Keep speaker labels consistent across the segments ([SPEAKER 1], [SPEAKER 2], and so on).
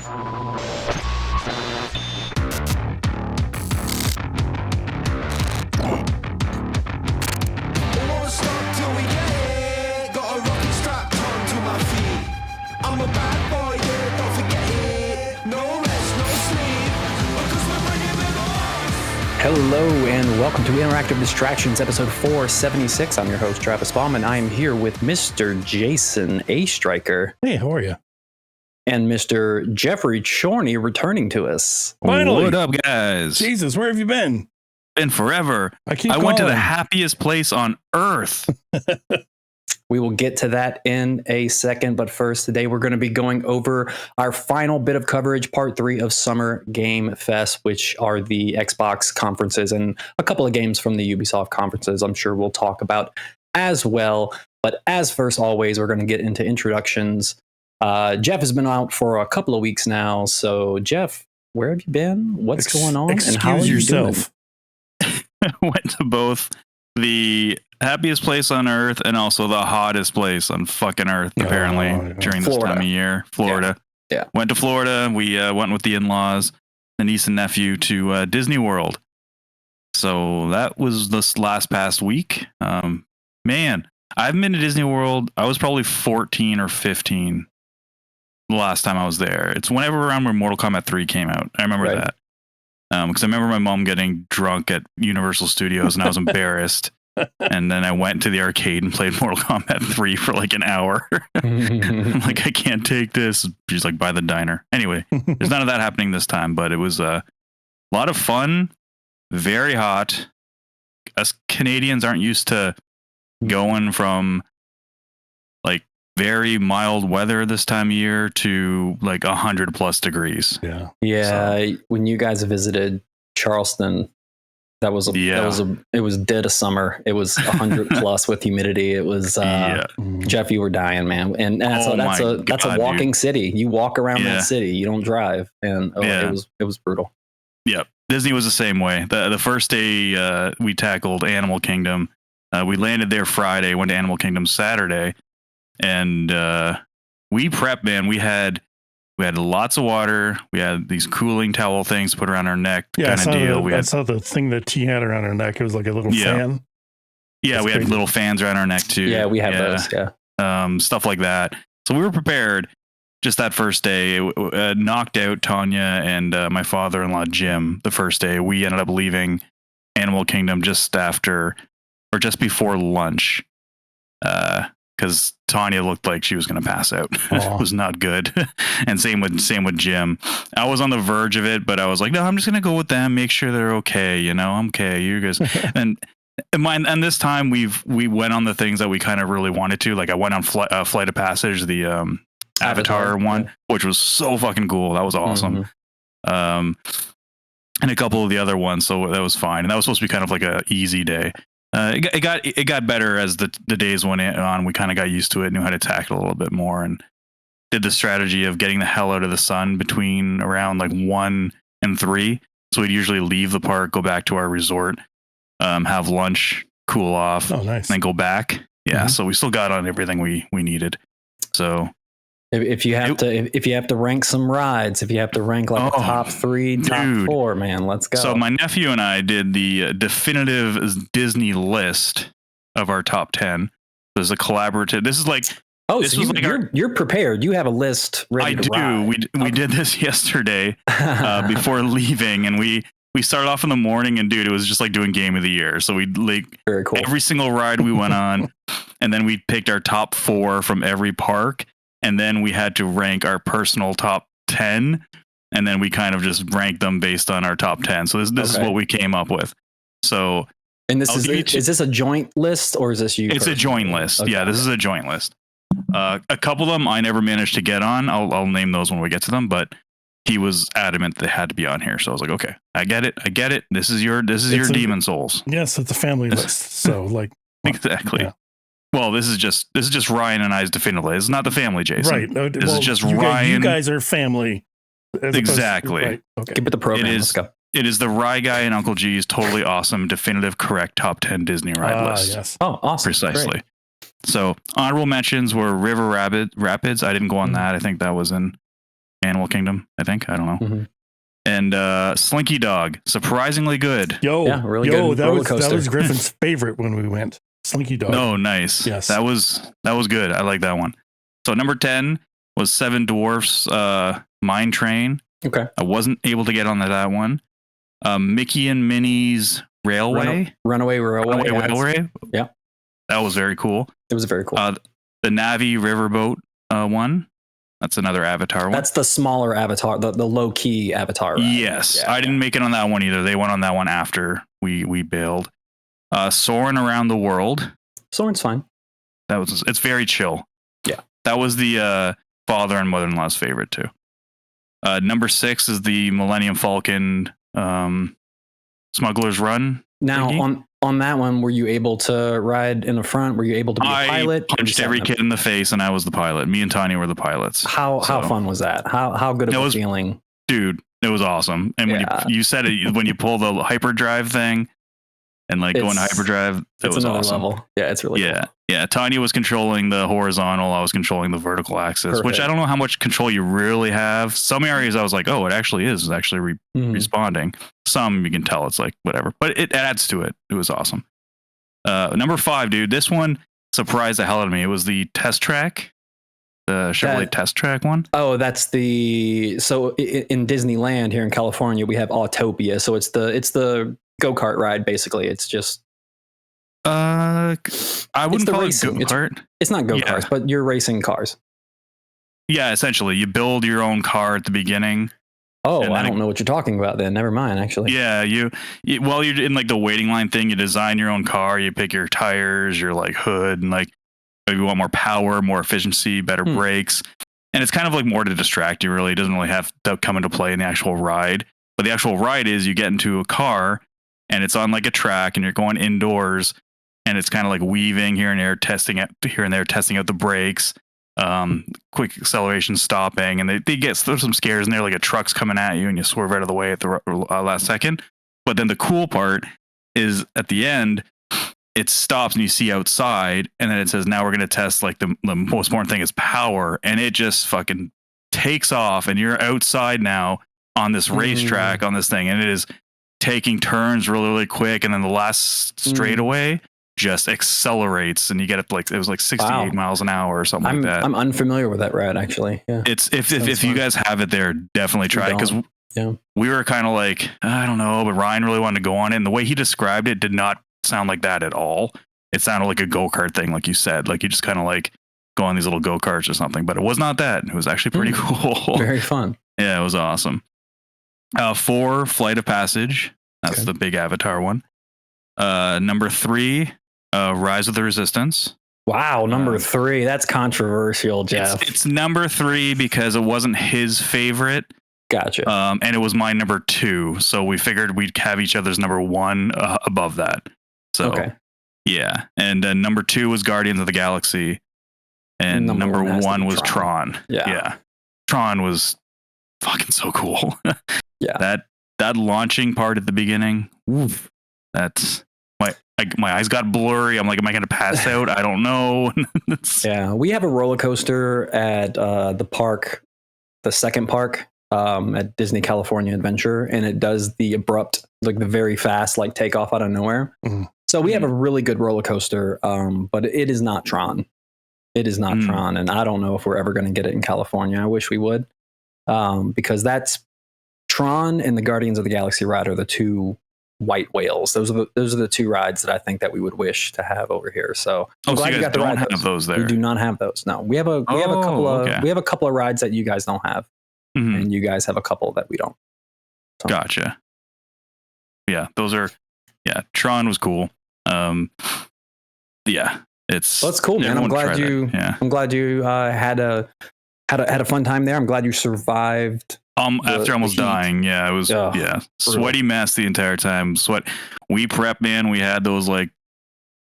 [SPEAKER 1] Hello and welcome to Interactive Distractions, episode 476. I'm your host, Travis Baum, and I am here with Mr. Jason A. Striker.
[SPEAKER 2] Hey, how are you?
[SPEAKER 1] And Mr. Jeffrey Chorney returning to us.
[SPEAKER 2] Finally.
[SPEAKER 3] What up, guys?
[SPEAKER 2] Jesus, where have you been?
[SPEAKER 3] Been forever. I went to the happiest place on earth.
[SPEAKER 1] We will get to that in a second, but first, today we're going to be going over our final bit of coverage, part 3 of Summer Game Fest, which are the Xbox conferences and a couple of games from the Ubisoft conferences I'm sure we'll talk about as well. But as first, always, we're going to get into introductions. Geoff has been out for a couple of weeks now. So, Geoff, where have you been? What's going on?
[SPEAKER 2] Excuse
[SPEAKER 1] and how are you
[SPEAKER 2] yourself.
[SPEAKER 3] Went to both the happiest place on earth and also the hottest place on fucking earth, apparently, during this time of year. Florida.
[SPEAKER 1] Yeah.
[SPEAKER 3] Went to Florida. We went with the in-laws, the niece and nephew, to Disney World. So that was this last past week. Man, I haven't been to Disney World. I was probably 14 or 15 the last time I was there. It's whenever around where Mortal Kombat 3 came out. I remember that. Because I remember my mom getting drunk at Universal Studios and I was embarrassed. And then I went to the arcade and played Mortal Kombat 3 for like an hour. I'm like, I can't take this. She's like, by the diner. Anyway, there's none of that happening this time, but it was a lot of fun, very hot. Us Canadians aren't used to going from like very mild weather this time of year to like 100+ degrees.
[SPEAKER 1] Yeah. So, when you guys visited Charleston, it was dead of summer. It was 100+ with humidity. It was Geoff, you were dying, man. And that's a walking city. You walk around that city. You don't drive. And it was brutal.
[SPEAKER 3] Yep. Disney was the same way. The first day we tackled Animal Kingdom. We landed there Friday, went to Animal Kingdom Saturday, and we prepped, man. We had lots of water. We had these cooling towel things put around our neck kind of deal.
[SPEAKER 2] I saw the thing that T had around her neck. It was like a little fan.
[SPEAKER 3] Yeah,
[SPEAKER 2] That's
[SPEAKER 3] we
[SPEAKER 2] crazy.
[SPEAKER 3] had little fans around our neck too.
[SPEAKER 1] Yeah, we have those. Yeah.
[SPEAKER 3] Stuff like that. So we were prepared. Just that first day, knocked out Tanya and my father-in-law Jim the first day. We ended up leaving Animal Kingdom just after or just before lunch. Because Tanya looked like she was going to pass out. It was not good. And same with Jim. I was on the verge of it, but I was like, no, I'm just going to go with them, make sure they're okay. You know, I'm okay. You guys. and this time we went on the things that we kind of really wanted to. Like I went on Flight of Passage, the Avatar one, which was so fucking cool. That was awesome. And a couple of the other ones. So that was fine. And that was supposed to be kind of like a easy day. It got better as the days went on. We kind of got used to it, knew how to tackle a little bit more, and did the strategy of getting the hell out of the sun between around like 1 and 3. So we'd usually leave the park, go back to our resort, have lunch, cool off,
[SPEAKER 2] nice,
[SPEAKER 3] then go back. Yeah, so we still got on everything we needed. So
[SPEAKER 1] if you have to rank some rides, if you have to rank like the top 3, top 4, man, let's go.
[SPEAKER 3] So my nephew and I did the definitive Disney list of our top 10. There's a collaborative. This is like
[SPEAKER 1] you're prepared. You have a list ready to ride.
[SPEAKER 3] We did this yesterday before leaving, and we started off in the morning, and dude, it was just like doing Game of the Year. So we like
[SPEAKER 1] very cool.
[SPEAKER 3] Every single ride we went on, and then we picked our top 4 from every park. And then we had to rank our personal top 10, and then we kind of just ranked them based on our top 10. So this is what we came up with. So,
[SPEAKER 1] and is this a joint list or is this you?
[SPEAKER 3] It's a joint list. Okay. Yeah, this is a joint list. A couple of them I never managed to get on. I'll name those when we get to them, but he was adamant they had to be on here. So I was like, okay, I get it. This is your Demon Souls.
[SPEAKER 2] Yes, it's a family list. So like
[SPEAKER 3] exactly.
[SPEAKER 2] Yeah.
[SPEAKER 3] Well, this is just Ryan and I's definitive list. It's not the family, Jason.
[SPEAKER 2] Right.
[SPEAKER 3] This is just Ryan.
[SPEAKER 2] You guys are family.
[SPEAKER 3] Exactly.
[SPEAKER 2] Right. Okay.
[SPEAKER 1] Give it the program. Let's go.
[SPEAKER 3] It is the Rye Guy and Uncle G's totally awesome, definitive, correct top 10 Disney ride list.
[SPEAKER 2] Yes.
[SPEAKER 1] Oh, awesome.
[SPEAKER 3] Precisely.
[SPEAKER 1] Great.
[SPEAKER 3] So honorable mentions were River Rapids. I didn't go on that. I think that was in Animal Kingdom, I think. I don't know.
[SPEAKER 1] Mm-hmm.
[SPEAKER 3] And Slinky Dog, surprisingly good.
[SPEAKER 1] Really good
[SPEAKER 2] that was Griffin's favorite when we went. Slinky Dog.
[SPEAKER 3] Oh, nice.
[SPEAKER 2] Yes.
[SPEAKER 3] That was good. I like that one. So number 10 was Seven Dwarfs Mine Train.
[SPEAKER 1] Okay.
[SPEAKER 3] I wasn't able to get on that one. Mickey and Minnie's Railway.
[SPEAKER 1] Runaway Railway. Yeah.
[SPEAKER 3] That was very cool.
[SPEAKER 1] It was very cool.
[SPEAKER 3] The Navi Riverboat one. That's another Avatar one.
[SPEAKER 1] That's the smaller Avatar, the low key Avatar ride.
[SPEAKER 3] Yes. I didn't make it on that one either. They went on that one after we bailed. Soarin' Around the World.
[SPEAKER 1] Soarin's fine.
[SPEAKER 3] It's very chill.
[SPEAKER 1] Yeah.
[SPEAKER 3] That was the father and mother-in-law's favorite too. Number 6 is the Millennium Falcon Smuggler's Run.
[SPEAKER 1] Now
[SPEAKER 3] thingy.
[SPEAKER 1] on that one, were you able to ride in the front? Were you able to be a pilot?
[SPEAKER 3] I punched every kid in the face, and I was the pilot. Me and Tanya were the pilots.
[SPEAKER 1] How fun was that? How good of a feeling?
[SPEAKER 3] Dude, it was awesome. And when you said it, when you pull the hyperdrive thing and like go into hyperdrive, it was awesome. Level.
[SPEAKER 1] Yeah, it's really cool.
[SPEAKER 3] Yeah. Tanya was controlling the horizontal. I was controlling the vertical axis,
[SPEAKER 1] Perfect.
[SPEAKER 3] Which I don't know how much control you really have. Some areas I was like, oh, it actually is responding. Some you can tell it's like whatever, but it adds to it. It was awesome. Number 5, dude, this one surprised the hell out of me. It was the test track, the Chevrolet test track one.
[SPEAKER 1] Oh, that's so in Disneyland here in California, we have Autopia. So it's the go-kart ride. Basically. It's just,
[SPEAKER 3] I wouldn't call it go-kart.
[SPEAKER 1] It's not go-karts, but you're racing cars. Yeah.
[SPEAKER 3] Essentially you build your own car at the beginning.
[SPEAKER 1] Oh, I don't know what you're talking about then. Never mind, actually.
[SPEAKER 3] Yeah, while you're in like the waiting line thing, you design your own car, you pick your tires, your like hood, and like maybe you want more power, more efficiency, better brakes. And it's kind of like more to distract you, really. It doesn't really have to come into play in the actual ride. But the actual ride is you get into a car and it's on like a track and you're going indoors and it's kind of like weaving here and there, testing out the brakes. Quick acceleration, stopping, and there's some scares in there, like a truck's coming at you and you swerve out of the way at the last second. But then the cool part is at the end, it stops and you see outside, and then it says, now we're going to test like the most important thing is power, and it just fucking takes off, and you're outside now on this racetrack on this thing, and it is taking turns really, really quick, and then the last straightaway just accelerates and you get it like it was like 68 miles an hour or something like that.
[SPEAKER 1] I'm unfamiliar with that ride, actually. Yeah.
[SPEAKER 3] It's if you guys have it there, definitely try it, because we were kind of like, I don't know, but Ryan really wanted to go on it, and the way he described it did not sound like that at all. It sounded like a go-kart thing, like you said, like you just kind of like go on these little go-karts or something, but it was not that. It was actually pretty cool.
[SPEAKER 1] Very fun.
[SPEAKER 3] Yeah, it was awesome. 4, Flight of Passage. That's the big Avatar one. Number 3, Rise of the Resistance.
[SPEAKER 1] Wow, number 3. That's controversial, Geoff.
[SPEAKER 3] It's number 3 because it wasn't his favorite.
[SPEAKER 1] Gotcha.
[SPEAKER 3] And it was my number 2, so we figured we'd have each other's number 1 above that. So yeah, and number 2 was Guardians of the Galaxy, and number 1 was Tron. Yeah, Tron was fucking so cool. Yeah, that launching part at the beginning. Oof, that's my eyes got blurry. I'm like, am I going to pass out? I don't know.
[SPEAKER 1] Yeah, we have a roller coaster at the park, the second park at Disney California Adventure, and it does the abrupt, like the very fast, like takeoff out of nowhere. So we have a really good roller coaster, but it is not Tron. It is not Tron, and I don't know if we're ever going to get it in California. I wish we would, because that's Tron and the Guardians of the Galaxy ride are the 2 white whales. Those are the 2 rides that I think that we would wish to have over here. So I'm glad you got to ride
[SPEAKER 3] those there.
[SPEAKER 1] We do not have those. No, we have a couple of rides that you guys don't have, and you guys have a couple that we don't. So.
[SPEAKER 3] Gotcha. Yeah, those are. Yeah, Tron was cool. Yeah,
[SPEAKER 1] that's cool, man. I'm glad you. I'm glad you had a fun time there. I'm glad you survived.
[SPEAKER 3] After almost dying, it was sweaty mess the entire time. We prepped, man. We had those like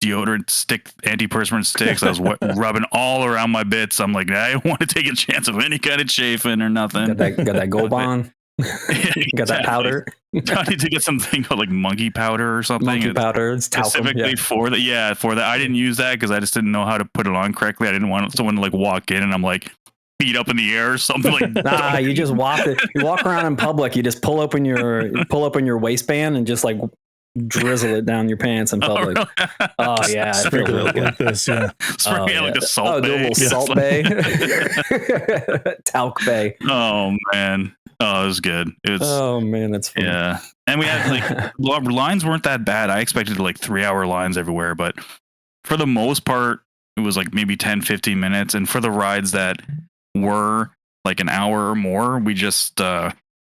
[SPEAKER 3] deodorant stick, antiperspirant sticks. I was rubbing all around my bits. I'm like, I don't want to take a chance of any kind of chafing or nothing.
[SPEAKER 1] Got that Gold Bond. Got that powder.
[SPEAKER 3] I need to get something called like monkey powder or something.
[SPEAKER 1] Monkey powder. It's
[SPEAKER 3] specifically for that. Yeah, for that. I didn't use that because I just didn't know how to put it on correctly. I didn't want someone to like walk in and I'm like, feet up in the air or something like that.
[SPEAKER 1] Nah, you just walk it. You walk around in public. You just pull open your waistband and just like drizzle it down your pants in public. Oh yeah, it feels really good.
[SPEAKER 2] Like this, yeah.
[SPEAKER 3] Spray it like a salt
[SPEAKER 1] do a
[SPEAKER 3] bay.
[SPEAKER 1] little salt bay, talc bay.
[SPEAKER 3] Oh man, oh it was good. It was.
[SPEAKER 1] Oh man, that's funny.
[SPEAKER 3] Yeah, and we had like lines weren't that bad. I expected like 3-hour lines everywhere, but for the most part, it was like maybe 10-15 minutes. And for the rides that were like an hour or more, we just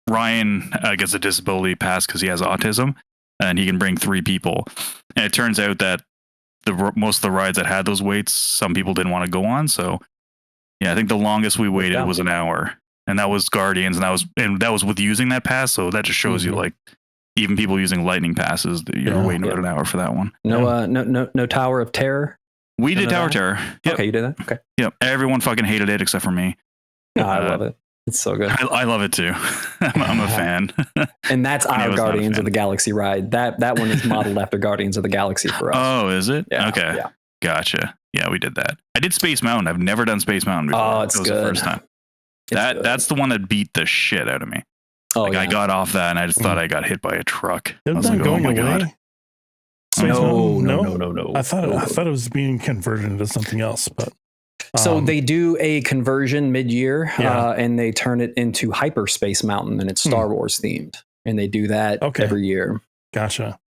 [SPEAKER 3] Ryan gets a disability pass because he has autism, and he can bring 3 people. And it turns out that most of the rides that had those waits, some people didn't want to go on. So yeah, I think the longest we waited was an hour, and that was Guardians, and that was with using that pass. So that just shows you like even people using lightning passes, you're waiting about an hour for that one.
[SPEAKER 1] No Tower of Terror.
[SPEAKER 3] We did Tower of Terror. Yep.
[SPEAKER 1] Okay, you did that. Okay.
[SPEAKER 3] Yep. Everyone fucking hated it except for me.
[SPEAKER 1] I love it. It's so good.
[SPEAKER 3] I love it too. I'm a fan.
[SPEAKER 1] And that's our Guardians of the Galaxy ride. That one is modeled after Guardians of the Galaxy for us.
[SPEAKER 3] Oh, is it?
[SPEAKER 1] Yeah,
[SPEAKER 3] okay.
[SPEAKER 1] Yeah.
[SPEAKER 3] Gotcha. Yeah, we did that. I did Space Mountain. I've never done Space Mountain before.
[SPEAKER 1] Oh, it's
[SPEAKER 3] was
[SPEAKER 1] good.
[SPEAKER 3] The first time. That's the one that beat the shit out of me.
[SPEAKER 1] Oh,
[SPEAKER 3] like I got off that and I just thought I got hit by a truck.
[SPEAKER 2] Isn't that going away? God.
[SPEAKER 1] No.
[SPEAKER 2] I thought it was being converted into something else, but
[SPEAKER 1] so they do a conversion mid-year, and they turn it into Hyperspace Mountain, and it's Star Wars themed, and they do that every year.
[SPEAKER 2] Gotcha.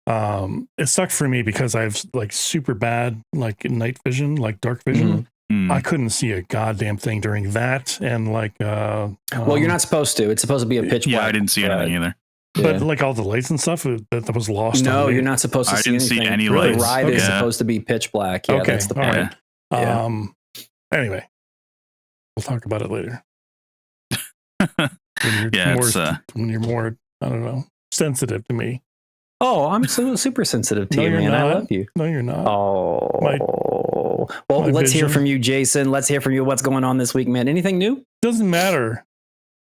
[SPEAKER 2] It sucked for me because I have like super bad like night vision, like dark vision. I couldn't see a goddamn thing during that, and like well,
[SPEAKER 1] you're not supposed to. It's supposed to be a pitch black.
[SPEAKER 3] Yeah, I didn't see anything either.
[SPEAKER 2] But like all the lights and stuff that was lost.
[SPEAKER 1] No, you're not supposed to see anything.
[SPEAKER 3] I didn't see any lights.
[SPEAKER 1] The ride is supposed to be pitch black. Yeah, that's the point.
[SPEAKER 2] Right. Anyway, we'll talk about it later. When you're more, I don't know, sensitive to me.
[SPEAKER 1] Oh, I'm super sensitive to you, man. I love you.
[SPEAKER 2] No, you're not.
[SPEAKER 1] Oh, well, let's hear from you, Jason. Let's hear from you. What's going on this week, man? Anything new?
[SPEAKER 2] Doesn't matter.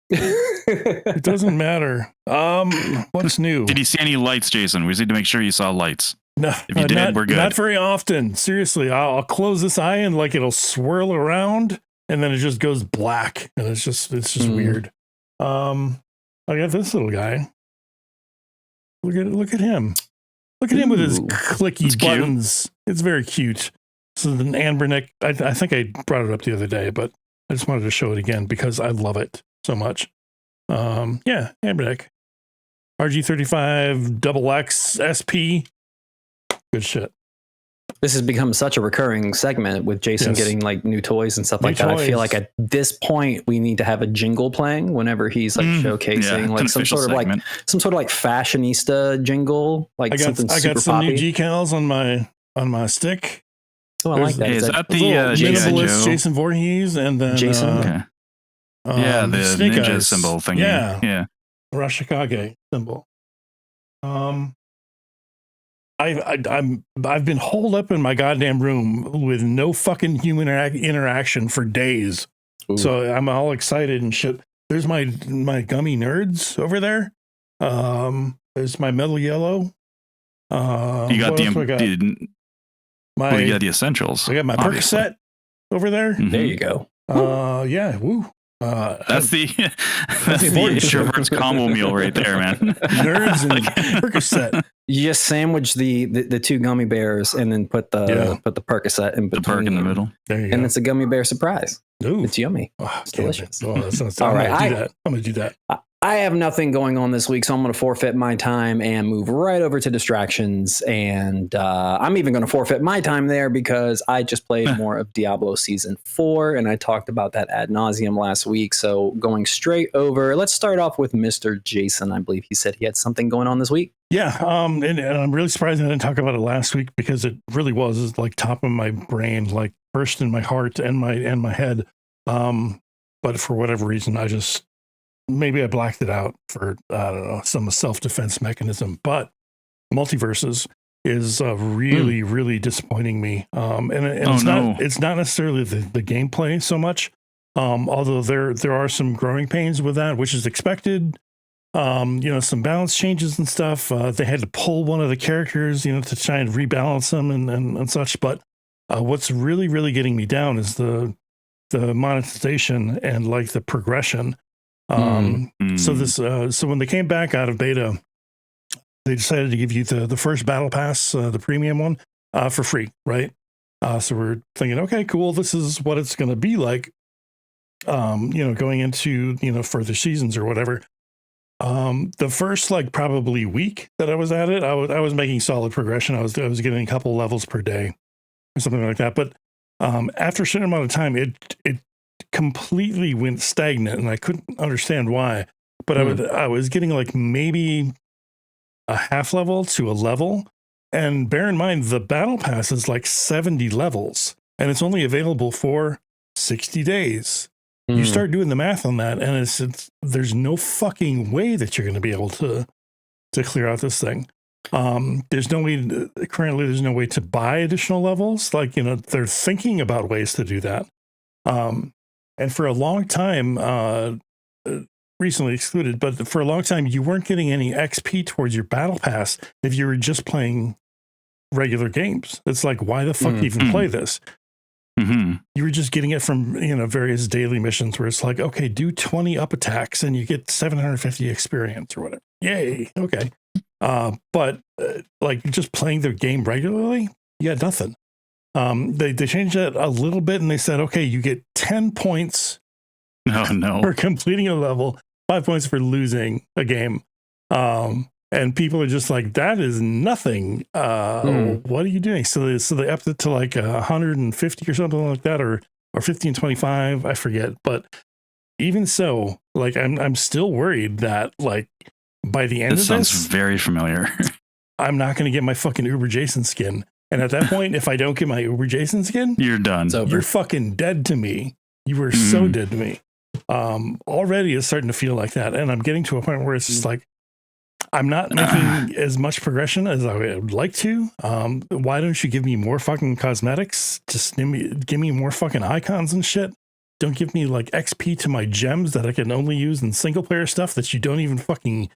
[SPEAKER 2] It doesn't matter. What's new?
[SPEAKER 3] Did you see any lights, Jason? We just need to make sure you saw lights.
[SPEAKER 2] No,
[SPEAKER 3] if you did, we're good.
[SPEAKER 2] Not very often. Seriously, I'll close this eye and like it'll swirl around, and then it just goes black, and it's just weird. I got this little guy. Look at him. Look at him with his clicky buttons. Cute. It's very cute. So an Ambernick. I think I brought it up the other day, but I just wanted to show it again because I love it so much. Ambernick. RG35 XX SP. Good shit.
[SPEAKER 1] This has become such a recurring segment with Jason getting like new toys and stuff like that. I feel like at this point we need to have a jingle playing whenever he's like showcasing like some sort of like fashionista jingle. Like I got
[SPEAKER 2] some new decals on my stick.
[SPEAKER 1] Oh, I like that.
[SPEAKER 3] Is that the
[SPEAKER 2] minimalist Jason Voorhees and then
[SPEAKER 1] Jason?
[SPEAKER 3] The ninja symbol thing. Yeah.
[SPEAKER 2] Rashikage symbol. I've been holed up in my goddamn room with no fucking human interaction for days. Ooh. So I'm all excited and shit. There's my gummy nerds over there. There's my metal yellow.
[SPEAKER 3] You got you got the essentials.
[SPEAKER 2] I got my Percocet over there.
[SPEAKER 1] Mm-hmm. There you go.
[SPEAKER 2] Woo.
[SPEAKER 3] That's the introvert's combo meal right there, man.
[SPEAKER 2] Nerds and Percocet.
[SPEAKER 1] You just sandwich the two gummy bears and then put the Percocet in between.
[SPEAKER 3] The perk in the middle.
[SPEAKER 2] There you go.
[SPEAKER 1] And it's a gummy bear surprise.
[SPEAKER 2] Ooh.
[SPEAKER 1] It's yummy. It's delicious.
[SPEAKER 2] Oh, that sounds
[SPEAKER 1] all right.
[SPEAKER 2] I'm gonna do that.
[SPEAKER 1] I have nothing going on this week, so I'm going to forfeit my time and move right over to distractions. And I'm even going to forfeit my time there because I just played more of Diablo Season 4, and I talked about that ad nauseum last week. So going straight over, let's start off with Mr. Jason. I believe he said he had something going on this week.
[SPEAKER 2] Yeah, and I'm really surprised I didn't talk about it last week because it really was like top of my brain, like first in my heart and my head. But for whatever reason, maybe I blacked it out for, I don't know, some self-defense mechanism, but MultiVersus is really, really disappointing me. It's not necessarily the gameplay so much, although there are some growing pains with that, which is expected. Some balance changes and stuff. They had to pull one of the characters, to try and rebalance them and such. But what's really, really getting me down is the the monetization and like the progression. So when they came back out of beta, they decided to give you the first battle pass, the premium one, for free, right? So we're thinking, okay, cool. This is what it's going to be like, going into, further seasons or whatever. The first like probably week that I was at it, I was making solid progression. I was getting a couple levels per day or something like that. But after a certain amount of time, it completely went stagnant, and I couldn't understand why. But I was getting like maybe a half level to a level. And bear in mind, the battle pass is like 70 levels, and it's only available for 60 days. You start doing the math on that, and it's there's no fucking way that you're going to be able to clear out this thing. There's no way currently. There's no way to buy additional levels. Like, they're thinking about ways to do that. And for a long time, recently excluded, but for a long time, you weren't getting any XP towards your battle pass if you were just playing regular games. It's like, why the fuck even play this? You were just getting it from, various daily missions where it's like, okay, do 20 up attacks and you get 750 experience or whatever. Yay. Okay. But like just playing the game regularly, you got nothing. They changed that a little bit, and they said, okay, you get 10 points for completing a level, 5 points for losing a game. And people are just like, that is nothing. What are you doing? So they upped it to like 150 or something like that, or 1525, I forget. But even so, like I'm still worried that like by the end of this,
[SPEAKER 3] sounds very familiar.
[SPEAKER 2] I'm not going to get my fucking Uber Jason skin. And at that point, if I don't get my Uber Jason skin,
[SPEAKER 3] you're done.
[SPEAKER 2] You're fucking dead to me. You were so dead to me. Already it's starting to feel like that. And I'm getting to a point where it's just like, I'm not making as much progression as I would like to. Why don't you give me more fucking cosmetics? Just give me more fucking icons and shit. Don't give me like XP to my gems that I can only use in single player stuff that you don't even fucking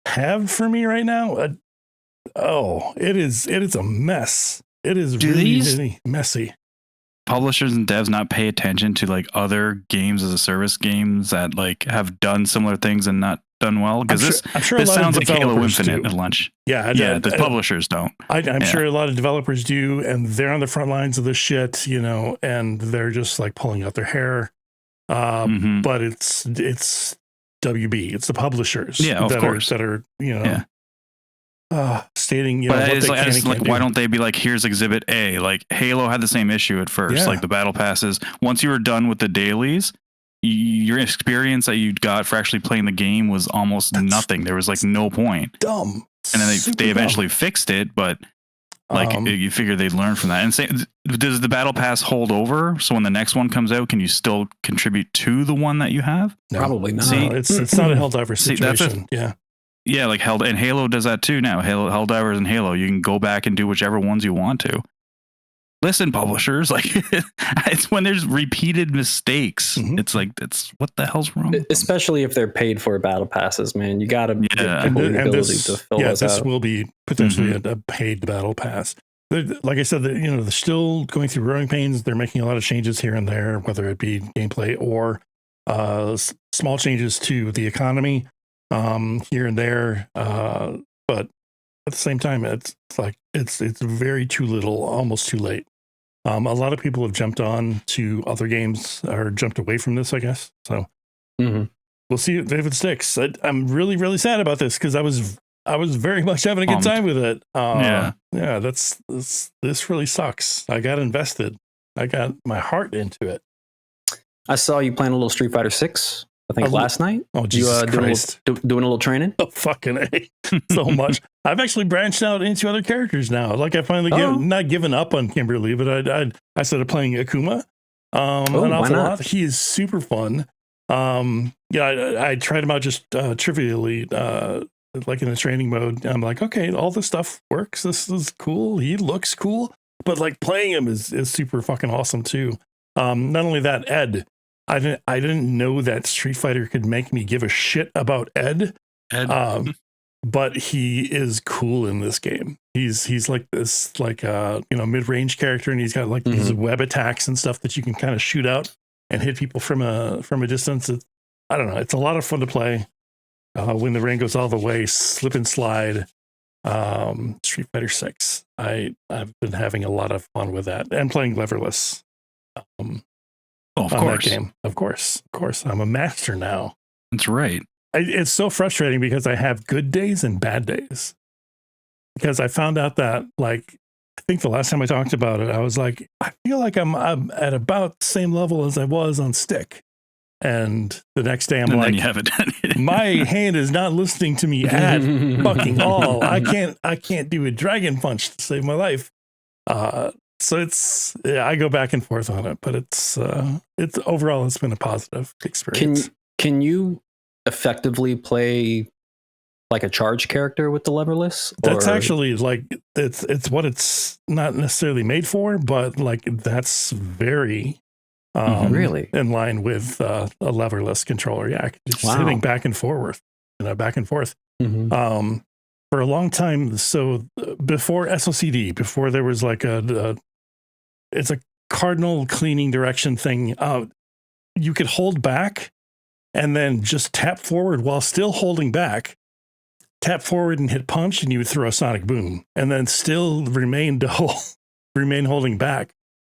[SPEAKER 2] have for me right now. It is a mess. It is really messy.
[SPEAKER 3] Publishers and devs not pay attention to like other games as a service games that like have done similar things and not done well? Because
[SPEAKER 2] I'm sure
[SPEAKER 3] this
[SPEAKER 2] a lot
[SPEAKER 3] sounds
[SPEAKER 2] of
[SPEAKER 3] like Halo
[SPEAKER 2] developers
[SPEAKER 3] Infinite
[SPEAKER 2] do.
[SPEAKER 3] at lunch.
[SPEAKER 2] The
[SPEAKER 3] publishers don't.
[SPEAKER 2] I'm sure a lot of developers do, and they're on the front lines of this shit, and they're just like pulling out their hair. But it's WB, it's the publishers that are stating,
[SPEAKER 3] but
[SPEAKER 2] what
[SPEAKER 3] it's
[SPEAKER 2] they
[SPEAKER 3] like,
[SPEAKER 2] can and can't do.
[SPEAKER 3] why don't they be like, here's Exhibit A? Like Halo had the same issue at first. Like the battle passes, once you were done with the dailies, your experience that you got for actually playing the game was almost nothing. There was like no point.
[SPEAKER 2] Dumb.
[SPEAKER 3] And then they eventually fixed it, but like you figure they'd learn from that. And does the battle pass hold over? So when the next one comes out, can you still contribute to the one that you have?
[SPEAKER 2] No.
[SPEAKER 1] Probably not.
[SPEAKER 2] See, it's not a Helldiver situation.
[SPEAKER 3] Yeah, like and Halo does that too now. Helldivers and Halo, you can go back and do whichever ones you want to. Listen, publishers, like it's when there's repeated mistakes. It's like, what the hell's wrong?
[SPEAKER 1] Especially if they're paid for battle passes, man. You got to give people the ability to fill those out.
[SPEAKER 2] This will be potentially a paid battle pass. Like I said, they're still going through growing pains. They're making a lot of changes here and there, whether it be gameplay or small changes to the economy here and there. But at the same time, it's very too little, almost too late. A lot of people have jumped on to other games or jumped away from this, I guess. So we'll see if it sticks. I'm really, really sad about this because I was very much having a good time with it. This really sucks. I got invested. I got my heart into it. I
[SPEAKER 1] saw you playing a little Street Fighter 6. I think last night.
[SPEAKER 2] Oh, Jesus Christ.
[SPEAKER 1] Doing a little training?
[SPEAKER 2] Oh, fucking A. So much. I've actually branched out into other characters now. Like I finally not given up on Kimberly, but I started playing Akuma an awful lot. He is super fun. I tried him out just trivially, like in a training mode. I'm like, okay, all this stuff works. This is cool. He looks cool. But like playing him is super fucking awesome too. Not only that, Ed. I didn't know that Street Fighter could make me give a shit about Ed. But he is cool in this game. He's like this mid-range character, and he's got like these web attacks and stuff that you can kind of shoot out and hit people from a distance. I don't know. It's a lot of fun to play. When the rain goes all the way, slip and slide. Street Fighter 6. I've been having a lot of fun with that and playing leverless.
[SPEAKER 3] Of
[SPEAKER 2] That game. Of course. I'm a master now.
[SPEAKER 3] That's right.
[SPEAKER 2] It's so frustrating because I have good days and bad days. Because I found out that, like, I think the last time I talked about it, I was like, I feel like I'm at about the same level as I was on stick. And the next day I'm
[SPEAKER 3] And
[SPEAKER 2] like,
[SPEAKER 3] then you have it.
[SPEAKER 2] my hand is not listening to me at fucking all. I can't do a dragon punch to save my life. So I go back and forth on it, but it's overall it's been a positive experience.
[SPEAKER 1] Can you effectively play like a charge character with the leverless?
[SPEAKER 2] That's actually like it's what it's not necessarily made for, but like that's very
[SPEAKER 1] really
[SPEAKER 2] in line with a leverless controller. Yeah, just hitting back and forth.
[SPEAKER 1] Mm-hmm.
[SPEAKER 2] For a long time, so before SOCD, before there was like it's a cardinal cleaning direction thing. You could hold back and then just tap forward while still holding back. Tap forward and hit punch, and you would throw a sonic boom, and then still remain holding back.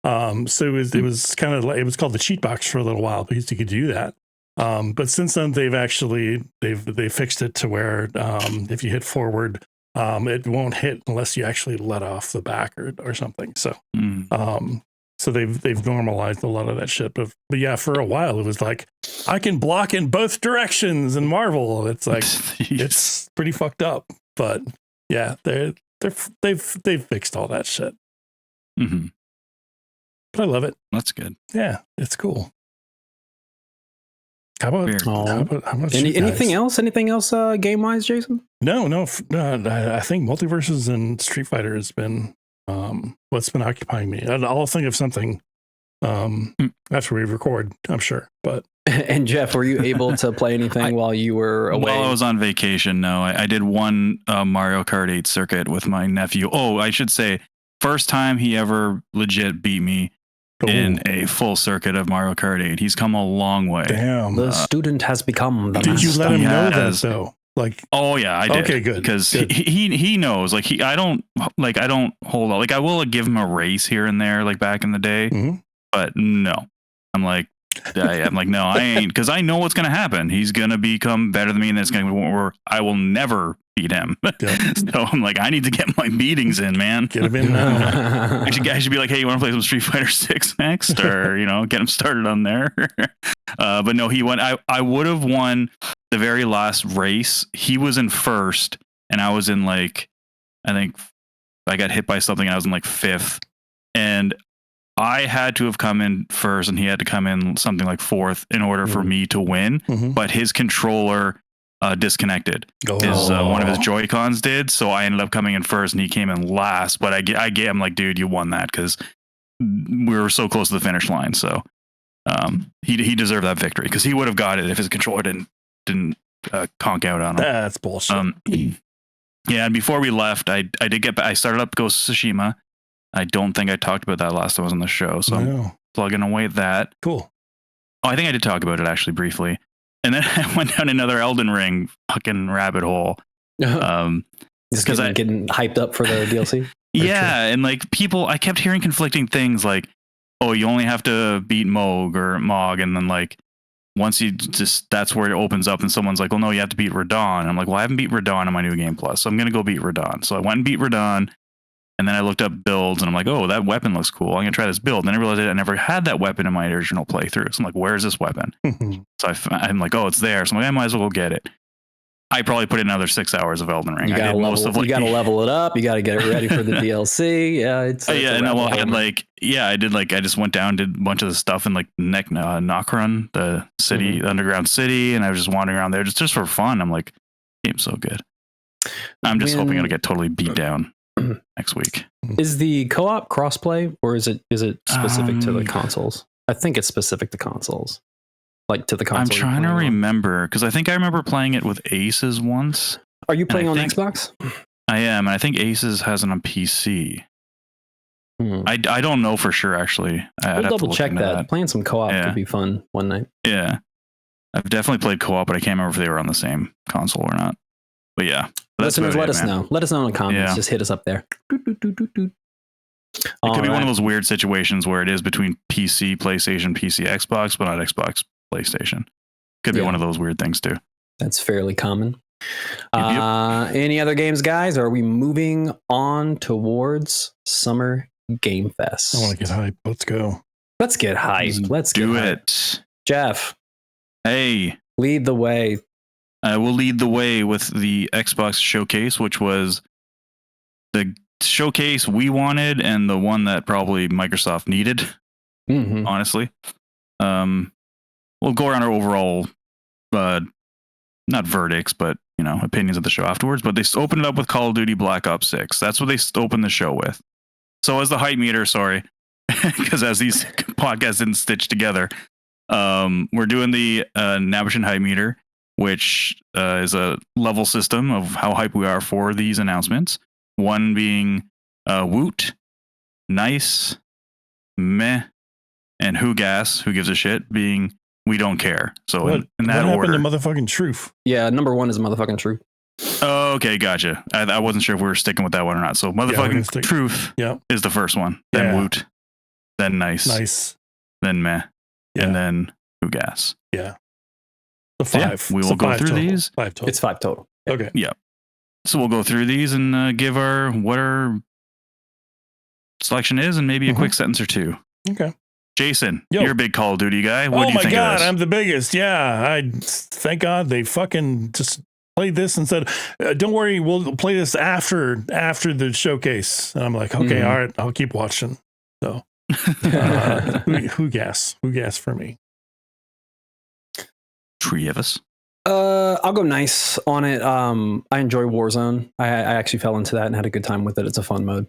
[SPEAKER 2] So it was kind of like, it was called the cheat box for a little while because you could do that. But since then they've fixed it to where if you hit forward, it won't hit unless you actually let off the back or something. So so they've normalized a lot of that shit. But yeah, for a while it was like I can block in both directions and Marvel. It's like it's pretty fucked up. But yeah, they've fixed all that shit.
[SPEAKER 3] Mm-hmm.
[SPEAKER 2] But I love it.
[SPEAKER 3] That's good.
[SPEAKER 2] Yeah, it's cool. How about
[SPEAKER 1] anything else? Anything else game wise, Jason?
[SPEAKER 2] No. I think MultiVersus and Street Fighter has been what's been occupying me. I'll think of something after we record, I'm sure. But
[SPEAKER 1] and Geoff, were you able to play anything while you were away?
[SPEAKER 3] While I was on vacation, no. I did one Mario Kart 8 circuit with my nephew. Oh, I should say, first time he ever legit beat me in a full circuit of Mario Kart 8. He's come a long way.
[SPEAKER 2] Damn.
[SPEAKER 1] The student has become the
[SPEAKER 2] Did
[SPEAKER 1] master.
[SPEAKER 2] you let him know that though? Like,
[SPEAKER 3] oh yeah, I did.
[SPEAKER 2] Okay, good.
[SPEAKER 3] Because he knows. Like I don't hold on. Like I will give him a race here and there, like back in the day.
[SPEAKER 2] Mm-hmm.
[SPEAKER 3] But no, I'm like no, I ain't, because I know what's gonna happen. He's gonna become better than me, and it's gonna be where I will never beat him.
[SPEAKER 2] Yeah.
[SPEAKER 3] So I'm like, I need to get my beatings in, man.
[SPEAKER 2] Get him in now.
[SPEAKER 3] I should be like, hey, you want to play some Street Fighter 6 next, or get him started on there. But no, he won. I would have won the very last race. He was in first, and I was in like, I think I got hit by something, and I was in like fifth, and I had to have come in first, and he had to come in something like fourth in order for me to win.
[SPEAKER 2] Mm-hmm.
[SPEAKER 3] But his controller disconnected. One of his Joy-Cons did, so I ended up coming in first, and he came in last. But I'm like, dude, you won that because we were so close to the finish line. So he deserved that victory because he would have got it if his controller didn't conk out on him.
[SPEAKER 2] That's bullshit.
[SPEAKER 3] Yeah, and before we left, I did get back. I started up Ghost of Tsushima. I don't think I talked about that last time I was on the show, so I'm plugging away at that.
[SPEAKER 2] Cool.
[SPEAKER 3] Oh, I think I did talk about it actually briefly. And then I went down another Elden Ring fucking rabbit hole.
[SPEAKER 1] Just because I'm getting hyped up for the DLC.
[SPEAKER 3] Yeah, and like I kept hearing conflicting things like, oh, you only have to beat Mog, and then like once you that's where it opens up, and someone's like, well, no, you have to beat Radon. And I'm like, well, I haven't beat Radon on my New Game Plus, so I'm gonna go beat Radon. So I went and beat Radon. And then I looked up builds, and I'm like, oh, that weapon looks cool. I'm going to try this build. And then I realized I never had that weapon in my original playthrough. So I'm like, where's this weapon? So I'm like, oh, it's there. So I'm like, I might as well go get it. I probably put in another 6 hours of Elden Ring.
[SPEAKER 1] You got to level it up. You got to get it ready for the DLC. Yeah, I just went down, did a bunch of the stuff in like Nokron, the city, underground city. And I was just wandering around there just for fun. I'm like, game's so good. I'm just hoping it'll get totally beat down next week. Is the co-op crossplay, or is it specific to the consoles? I think it's specific to consoles, like to the console.
[SPEAKER 3] I'm trying to remember, because I think I remember playing it with Aces once.
[SPEAKER 1] Are you playing on Xbox?
[SPEAKER 3] I am, and I think Aces has it on PC. I don't know for sure, actually.
[SPEAKER 1] We'll double check that. Playing some co-op could be fun one night.
[SPEAKER 3] Yeah. I've definitely played co-op, but I can't remember if they were on the same console or not. But yeah.
[SPEAKER 1] Listeners, let us know. Let us know in the comments. Just hit us up there.
[SPEAKER 3] It could be one of those weird situations where it is between PC, PlayStation, PC, Xbox, but not Xbox, PlayStation. Could be one of those weird things too.
[SPEAKER 1] That's fairly common. Any other games, guys? Or are we moving on towards Summer Game Fest?
[SPEAKER 2] I want to get hyped. Let's go.
[SPEAKER 1] Let's get hyped. Let's
[SPEAKER 3] do it.
[SPEAKER 1] Jeff.
[SPEAKER 3] Hey.
[SPEAKER 1] Lead the way.
[SPEAKER 3] I will lead the way with the Xbox showcase, which was the showcase we wanted and the one that probably Microsoft needed, honestly. We'll go around our overall, not verdicts, but, you know, opinions of the show afterwards. But they opened it up with Call of Duty Black Ops 6. That's what they opened the show with. So as the hype meter, sorry, because as these podcasts didn't stitch together, we're doing the Nabeshin Hype Meter, which is a level system of how hype we are for these announcements. One being woot, nice, meh, and who gas, who gives a shit, being we don't care. So in that order.
[SPEAKER 2] What happened to motherfucking truth?
[SPEAKER 1] Yeah, number one is motherfucking truth.
[SPEAKER 3] Oh, okay, gotcha. I wasn't sure if we were sticking with that one or not. So motherfucking truth is the first one. Then woot, then nice, then meh, and then who gas.
[SPEAKER 2] Yeah. The 5.
[SPEAKER 3] We will go through these.
[SPEAKER 2] 5 total.
[SPEAKER 1] It's 5 total.
[SPEAKER 2] Okay.
[SPEAKER 3] Yeah. So we'll go through these and give what our selection is and maybe a quick sentence or two.
[SPEAKER 2] Okay.
[SPEAKER 3] Jason, you're a big Call of Duty guy. What do you think of this? Oh my God,
[SPEAKER 2] I'm the biggest. Yeah. Thank God they fucking just played this and said, don't worry, we'll play this after the showcase. And I'm like, okay, all right, I'll keep watching. So who gas for me?
[SPEAKER 3] Travis.
[SPEAKER 1] I'll go nice on it. I enjoy Warzone. I actually fell into that and had a good time with it. It's a fun mode.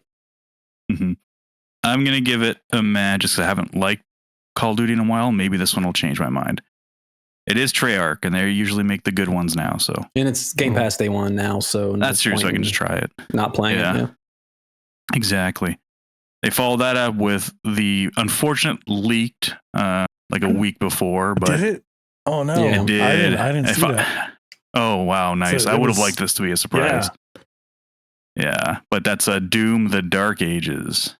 [SPEAKER 3] I'm gonna give it a meh just because I haven't liked Call of Duty in a while. Maybe this one will change my mind. It is Treyarch, and they usually make the good ones now. So
[SPEAKER 1] and it's Game Pass Day 1 now, so
[SPEAKER 3] that's true. So I can just try it.
[SPEAKER 1] Not playing it. Yeah.
[SPEAKER 3] Exactly. They followed that up with the unfortunate leaked like a week before, but
[SPEAKER 2] did it? Oh no,
[SPEAKER 3] it did.
[SPEAKER 2] I didn't see that.
[SPEAKER 3] Oh wow, nice. So I would have liked this to be a surprise. Yeah, but that's a Doom: The Dark Ages.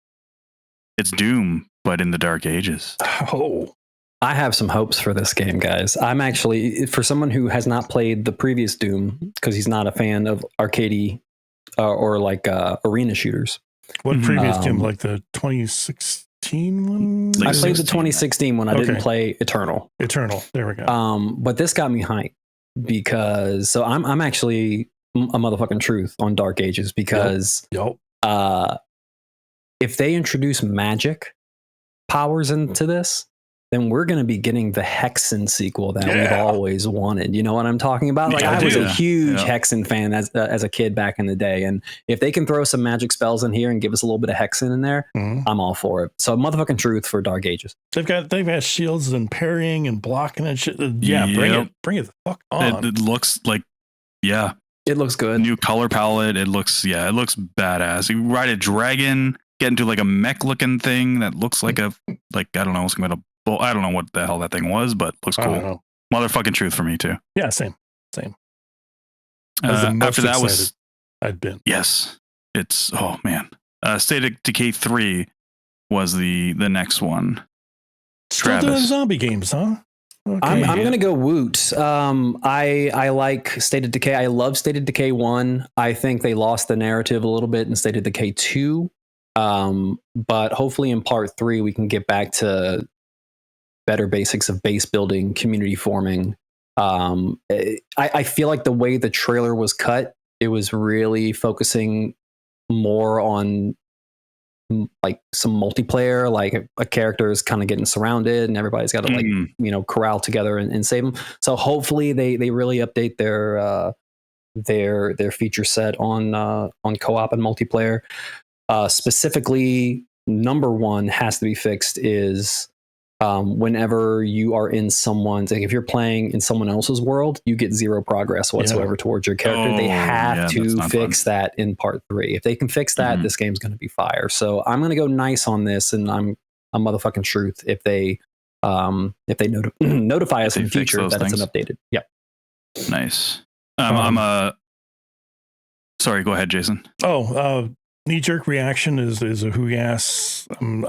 [SPEAKER 3] It's Doom, but in the Dark Ages.
[SPEAKER 2] Oh,
[SPEAKER 1] I have some hopes for this game, guys. I'm actually, for someone who has not played the previous Doom, because he's not a fan of arcadey or like arena shooters.
[SPEAKER 2] What previous game? Like the 2016 one?
[SPEAKER 1] I played the 2016 one. I didn't play Eternal.
[SPEAKER 2] There we go.
[SPEAKER 1] But this got me hyped because I'm actually a motherfucking truth on Dark Ages because if they introduce magic powers into this, then we're going to be getting the Hexen sequel that we've always wanted. You know what I'm talking about? Like I was a huge Hexen fan as a kid back in the day. And if they can throw some magic spells in here and give us a little bit of Hexen in there, I'm all for it. So motherfucking truth for Dark Ages.
[SPEAKER 2] They've got shields and parrying and blocking and shit. Yeah, bring it the fuck on.
[SPEAKER 3] It looks like,
[SPEAKER 1] it looks good.
[SPEAKER 3] New color palette. It looks badass. You ride a dragon, get into like a mech looking thing that looks like I don't know, I don't know what the hell that thing was, but looks cool. Motherfucking truth for me too.
[SPEAKER 2] Yeah, same.
[SPEAKER 3] After that was
[SPEAKER 2] I'd been.
[SPEAKER 3] Yes, it's man. State of Decay 3 was the next one.
[SPEAKER 2] Still doing zombie games, huh?
[SPEAKER 1] Okay. I'm gonna go Woot. I like State of Decay. I love State of Decay 1. I think they lost the narrative a little bit in State of Decay 2. But hopefully in part 3 we can get back to better basics of base building, community forming. I feel like the way the trailer was cut, it was really focusing more on like some multiplayer, like a character is kind of getting surrounded and everybody's got to corral together and save them. So hopefully they really update their feature set on co-op and multiplayer. Specifically, number one has to be fixed is whenever you are in someone's, like if you're playing in someone else's world, you get zero progress whatsoever towards your character. They have to fix that in part 3. If they can fix that, this game's going to be fire. So I'm going to go nice on this, and I'm a motherfucking truth if they notify us in the future that it's an updated. Yep.
[SPEAKER 3] Nice. Sorry, go ahead, Jason.
[SPEAKER 2] Knee-jerk reaction is a who-ass. I'm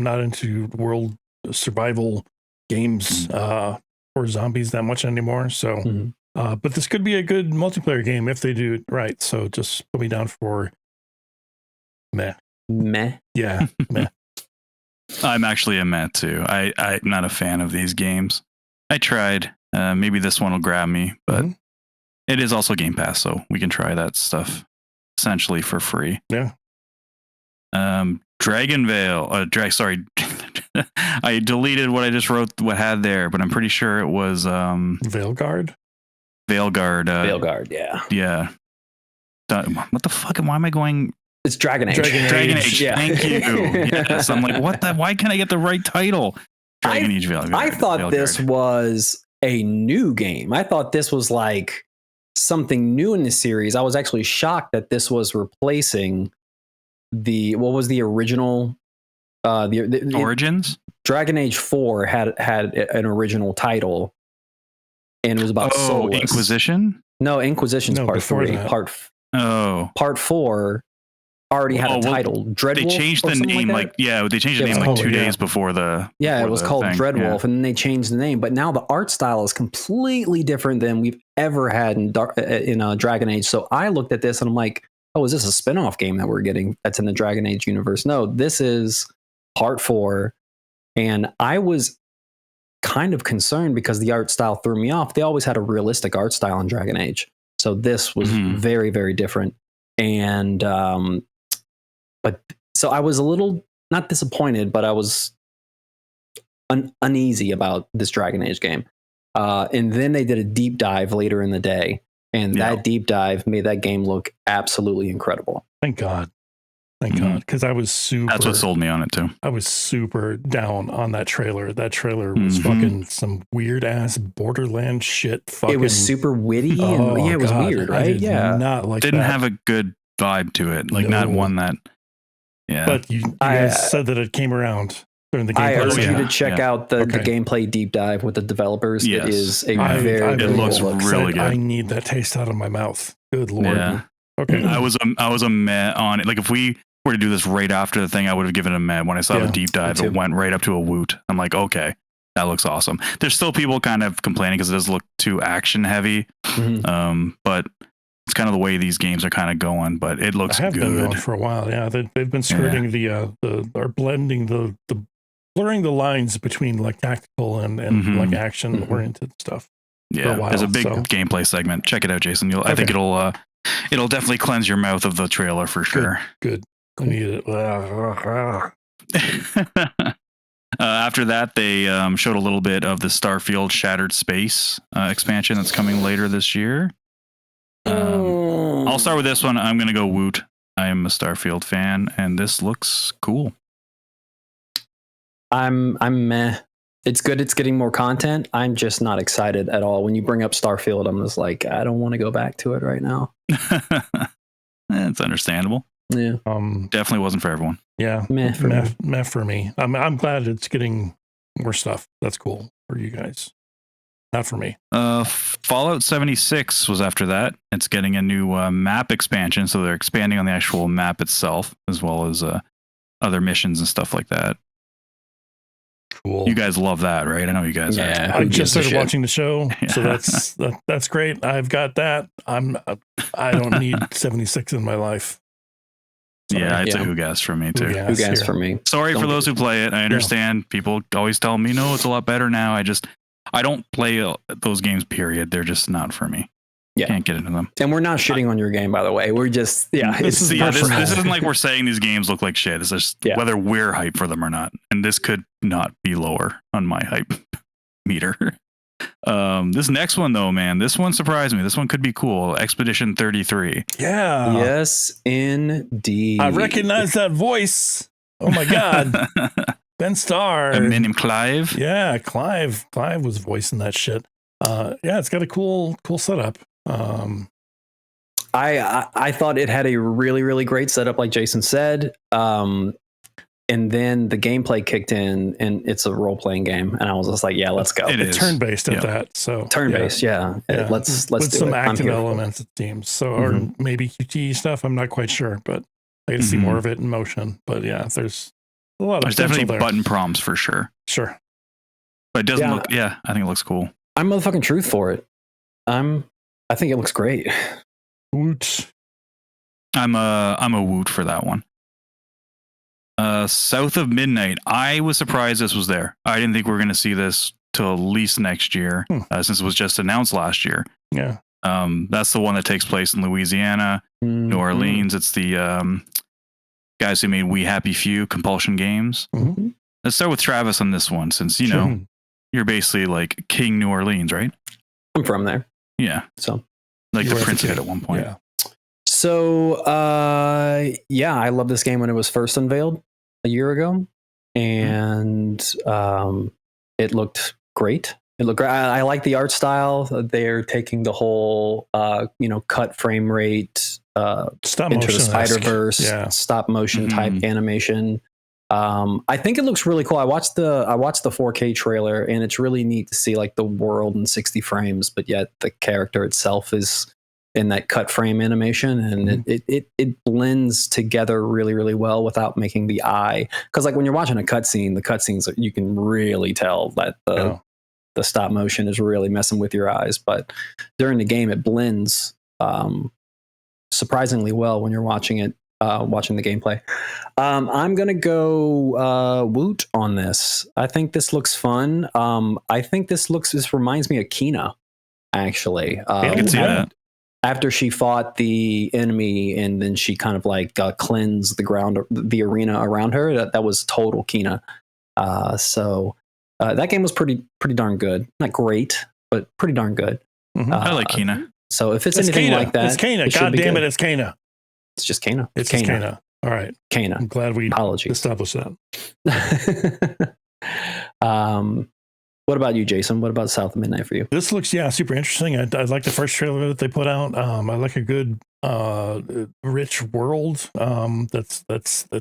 [SPEAKER 2] not into world survival games or zombies that much anymore. So, but this could be a good multiplayer game if they do it right. So just put me down for meh.
[SPEAKER 1] Meh.
[SPEAKER 2] Yeah, meh.
[SPEAKER 3] I'm actually a meh too. I'm not a fan of these games. I tried. Maybe this one will grab me, but it is also Game Pass, so we can try that stuff essentially for free.
[SPEAKER 2] Yeah.
[SPEAKER 3] Dragon Veil. I deleted what I just wrote. What had there, but I'm pretty sure it was
[SPEAKER 2] Veilguard.
[SPEAKER 1] Veilguard.
[SPEAKER 3] Yeah. What the fuck? Why am I going?
[SPEAKER 1] It's Dragon Age.
[SPEAKER 3] Dragon Age. Yeah. Thank you. Yes. I'm like, what the? Why can't I get the right title? Dragon Age Veilguard.
[SPEAKER 1] I thought this was a new game. I thought this was like something new in the series. I was actually shocked that this was replacing what was the original? The
[SPEAKER 3] Origins.
[SPEAKER 2] Dragon
[SPEAKER 1] Age 4 had an original title, and it was about souls.
[SPEAKER 3] Inquisition.
[SPEAKER 1] No, Inquisition's part 3. Part 4 already had a title. Dreadwolf.
[SPEAKER 3] They changed the name they changed the name 2 days before the.
[SPEAKER 1] It was called Dreadwolf, and then they changed the name. But now the art style is completely different than we've ever had in Dragon Age. So I looked at this and I'm like, oh, is this a spin-off game that we're getting that's in the Dragon Age universe? No, this is part 4. And I was kind of concerned because the art style threw me off. They always had a realistic art style in Dragon Age. So this was very, very different. And, but so I was a little, not disappointed, but I was uneasy about this Dragon Age game. And then they did a deep dive later in the day. And that deep dive made that game look absolutely incredible.
[SPEAKER 2] Thank God. Thank God. Because I was super.
[SPEAKER 3] That's what sold me on it too.
[SPEAKER 2] I was super down on that trailer. That trailer was fucking some weird ass Borderlands shit. Fucking,
[SPEAKER 1] it was super witty and it was weird, right?
[SPEAKER 2] Not like
[SPEAKER 3] didn't have a good vibe to it. Like not one that. Yeah.
[SPEAKER 2] But you guys said that it came around.
[SPEAKER 1] I urge you to check out the gameplay deep dive with the developers. Yes. It is a very
[SPEAKER 3] it looks really good.
[SPEAKER 2] I need that taste out of my mouth. Good Lord.
[SPEAKER 3] Yeah.
[SPEAKER 2] Okay.
[SPEAKER 3] I was a meh on it. Like if we were to do this right after the thing, I would have given it a meh. When I saw the deep dive, it went right up to a woot. I'm like, okay, that looks awesome. There's still people kind of complaining because it does look too action heavy. But it's kind of the way these games are kind of going, but it looks good.
[SPEAKER 2] Been going for a while. Yeah. They've been skirting or blending the blurring the lines between like tactical and like action oriented stuff.
[SPEAKER 3] Yeah, there's a big gameplay segment. Check it out, Jason. I think it'll definitely cleanse your mouth of the trailer for sure.
[SPEAKER 2] Good. I need it.
[SPEAKER 3] After that, they showed a little bit of the Starfield Shattered Space expansion that's coming later this year. I'll start with this one. I'm going to go woot. I am a Starfield fan, and this looks cool.
[SPEAKER 1] I'm meh. It's good. It's getting more content. I'm just not excited at all. When you bring up Starfield, I'm just like, I don't want to go back to it right now.
[SPEAKER 3] It's understandable.
[SPEAKER 1] Yeah.
[SPEAKER 3] Definitely wasn't for everyone.
[SPEAKER 2] Yeah. Meh for me. I'm glad it's getting more stuff. That's cool for you guys. Not for me.
[SPEAKER 3] Fallout 76 was after that. It's getting a new map expansion, so they're expanding on the actual map itself, as well as other missions and stuff like that.
[SPEAKER 2] Cool.
[SPEAKER 3] You guys love that, right? I know you guys.
[SPEAKER 2] Yeah, I just started watching the show, so that's great. I've got that. I don't need 76 in my life. Sorry.
[SPEAKER 3] Yeah, it's a who gas for me too.
[SPEAKER 1] Who gas for me.
[SPEAKER 3] Sorry for those who play it. I understand. People always tell me, no, it's a lot better now. I don't play those games. Period. They're just not for me. Yeah, can't get into them.
[SPEAKER 1] And we're not shitting on your game, by the way. We're just
[SPEAKER 3] this isn't like we're saying these games look like shit. It's just whether we're hyped for them or not. And this could not be lower on my hype meter. This next one though, man, this one surprised me. This one could be cool. Expedition 33.
[SPEAKER 2] Yeah.
[SPEAKER 1] Yes, indeed.
[SPEAKER 2] I recognize that voice. Oh my god. Ben Starr.
[SPEAKER 3] A man named Clive.
[SPEAKER 2] Yeah, Clive was voicing that shit. Yeah, it's got a cool setup.
[SPEAKER 1] I thought it had a really, really great setup, like Jason said. And then the gameplay kicked in, and it's a role-playing game, and I was just like, "Yeah, let's go."
[SPEAKER 2] It's turn-based at that, so
[SPEAKER 1] turn-based, yeah. Let's
[SPEAKER 2] with
[SPEAKER 1] do
[SPEAKER 2] some
[SPEAKER 1] it.
[SPEAKER 2] active elements, it seems. So, or maybe QTE stuff. I'm not quite sure, but I get to see more of it in motion. But yeah, there's a lot of.
[SPEAKER 3] There's definitely button prompts for sure.
[SPEAKER 2] Sure,
[SPEAKER 3] but it doesn't look. Yeah, I think it looks cool.
[SPEAKER 1] I'm motherfucking truth for it. I think it looks great.
[SPEAKER 2] Woot.
[SPEAKER 3] I'm a woot for that one. South of Midnight. I was surprised this was there. I didn't think we were going to see this till at least next year, since it was just announced last year.
[SPEAKER 2] Yeah.
[SPEAKER 3] That's the one that takes place in Louisiana, New Orleans. It's the guys who made We Happy Few, Compulsion Games. Let's start with Travis on this one, since you know you're basically like King New Orleans, right?
[SPEAKER 1] I'm from there.
[SPEAKER 3] Yeah.
[SPEAKER 1] So
[SPEAKER 3] like the Prince at one point.
[SPEAKER 2] Yeah.
[SPEAKER 1] So yeah, I love this game when it was first unveiled a year ago, and it looked great. It looked great. I like the art style. They're taking the whole cut frame rate,
[SPEAKER 2] stop
[SPEAKER 1] into
[SPEAKER 2] motion
[SPEAKER 1] the Spider-Verse, stop motion type animation. I think it looks really cool. I watched the 4K trailer, and it's really neat to see like the world in 60 frames, but yet the character itself is in that cut frame animation, and it blends together really, really well without making the eye. Because like when you're watching a cutscene, the cutscenes, you can really tell that the stop motion is really messing with your eyes. But during the game, it blends surprisingly well when you're watching it. Watching the gameplay. I'm gonna go woot on this. I think this looks fun. I think this reminds me of Kena, actually.
[SPEAKER 3] I can see that.
[SPEAKER 1] After she fought the enemy, and then she kind of like cleansed the arena around her. That was total Kena. So that game was pretty darn good. Not great, but pretty darn good.
[SPEAKER 3] I like Kena.
[SPEAKER 1] So if it's anything
[SPEAKER 2] Kena.
[SPEAKER 1] like that,
[SPEAKER 2] it's Kena. God damn it, it's Kena.
[SPEAKER 1] It's just Kena.
[SPEAKER 2] It's Kena. All right.
[SPEAKER 1] Kena.
[SPEAKER 2] I'm glad we established that.
[SPEAKER 1] What about you, Jason? What about South of Midnight for you?
[SPEAKER 2] This looks super interesting. I like the first trailer that they put out. I like a good rich world that's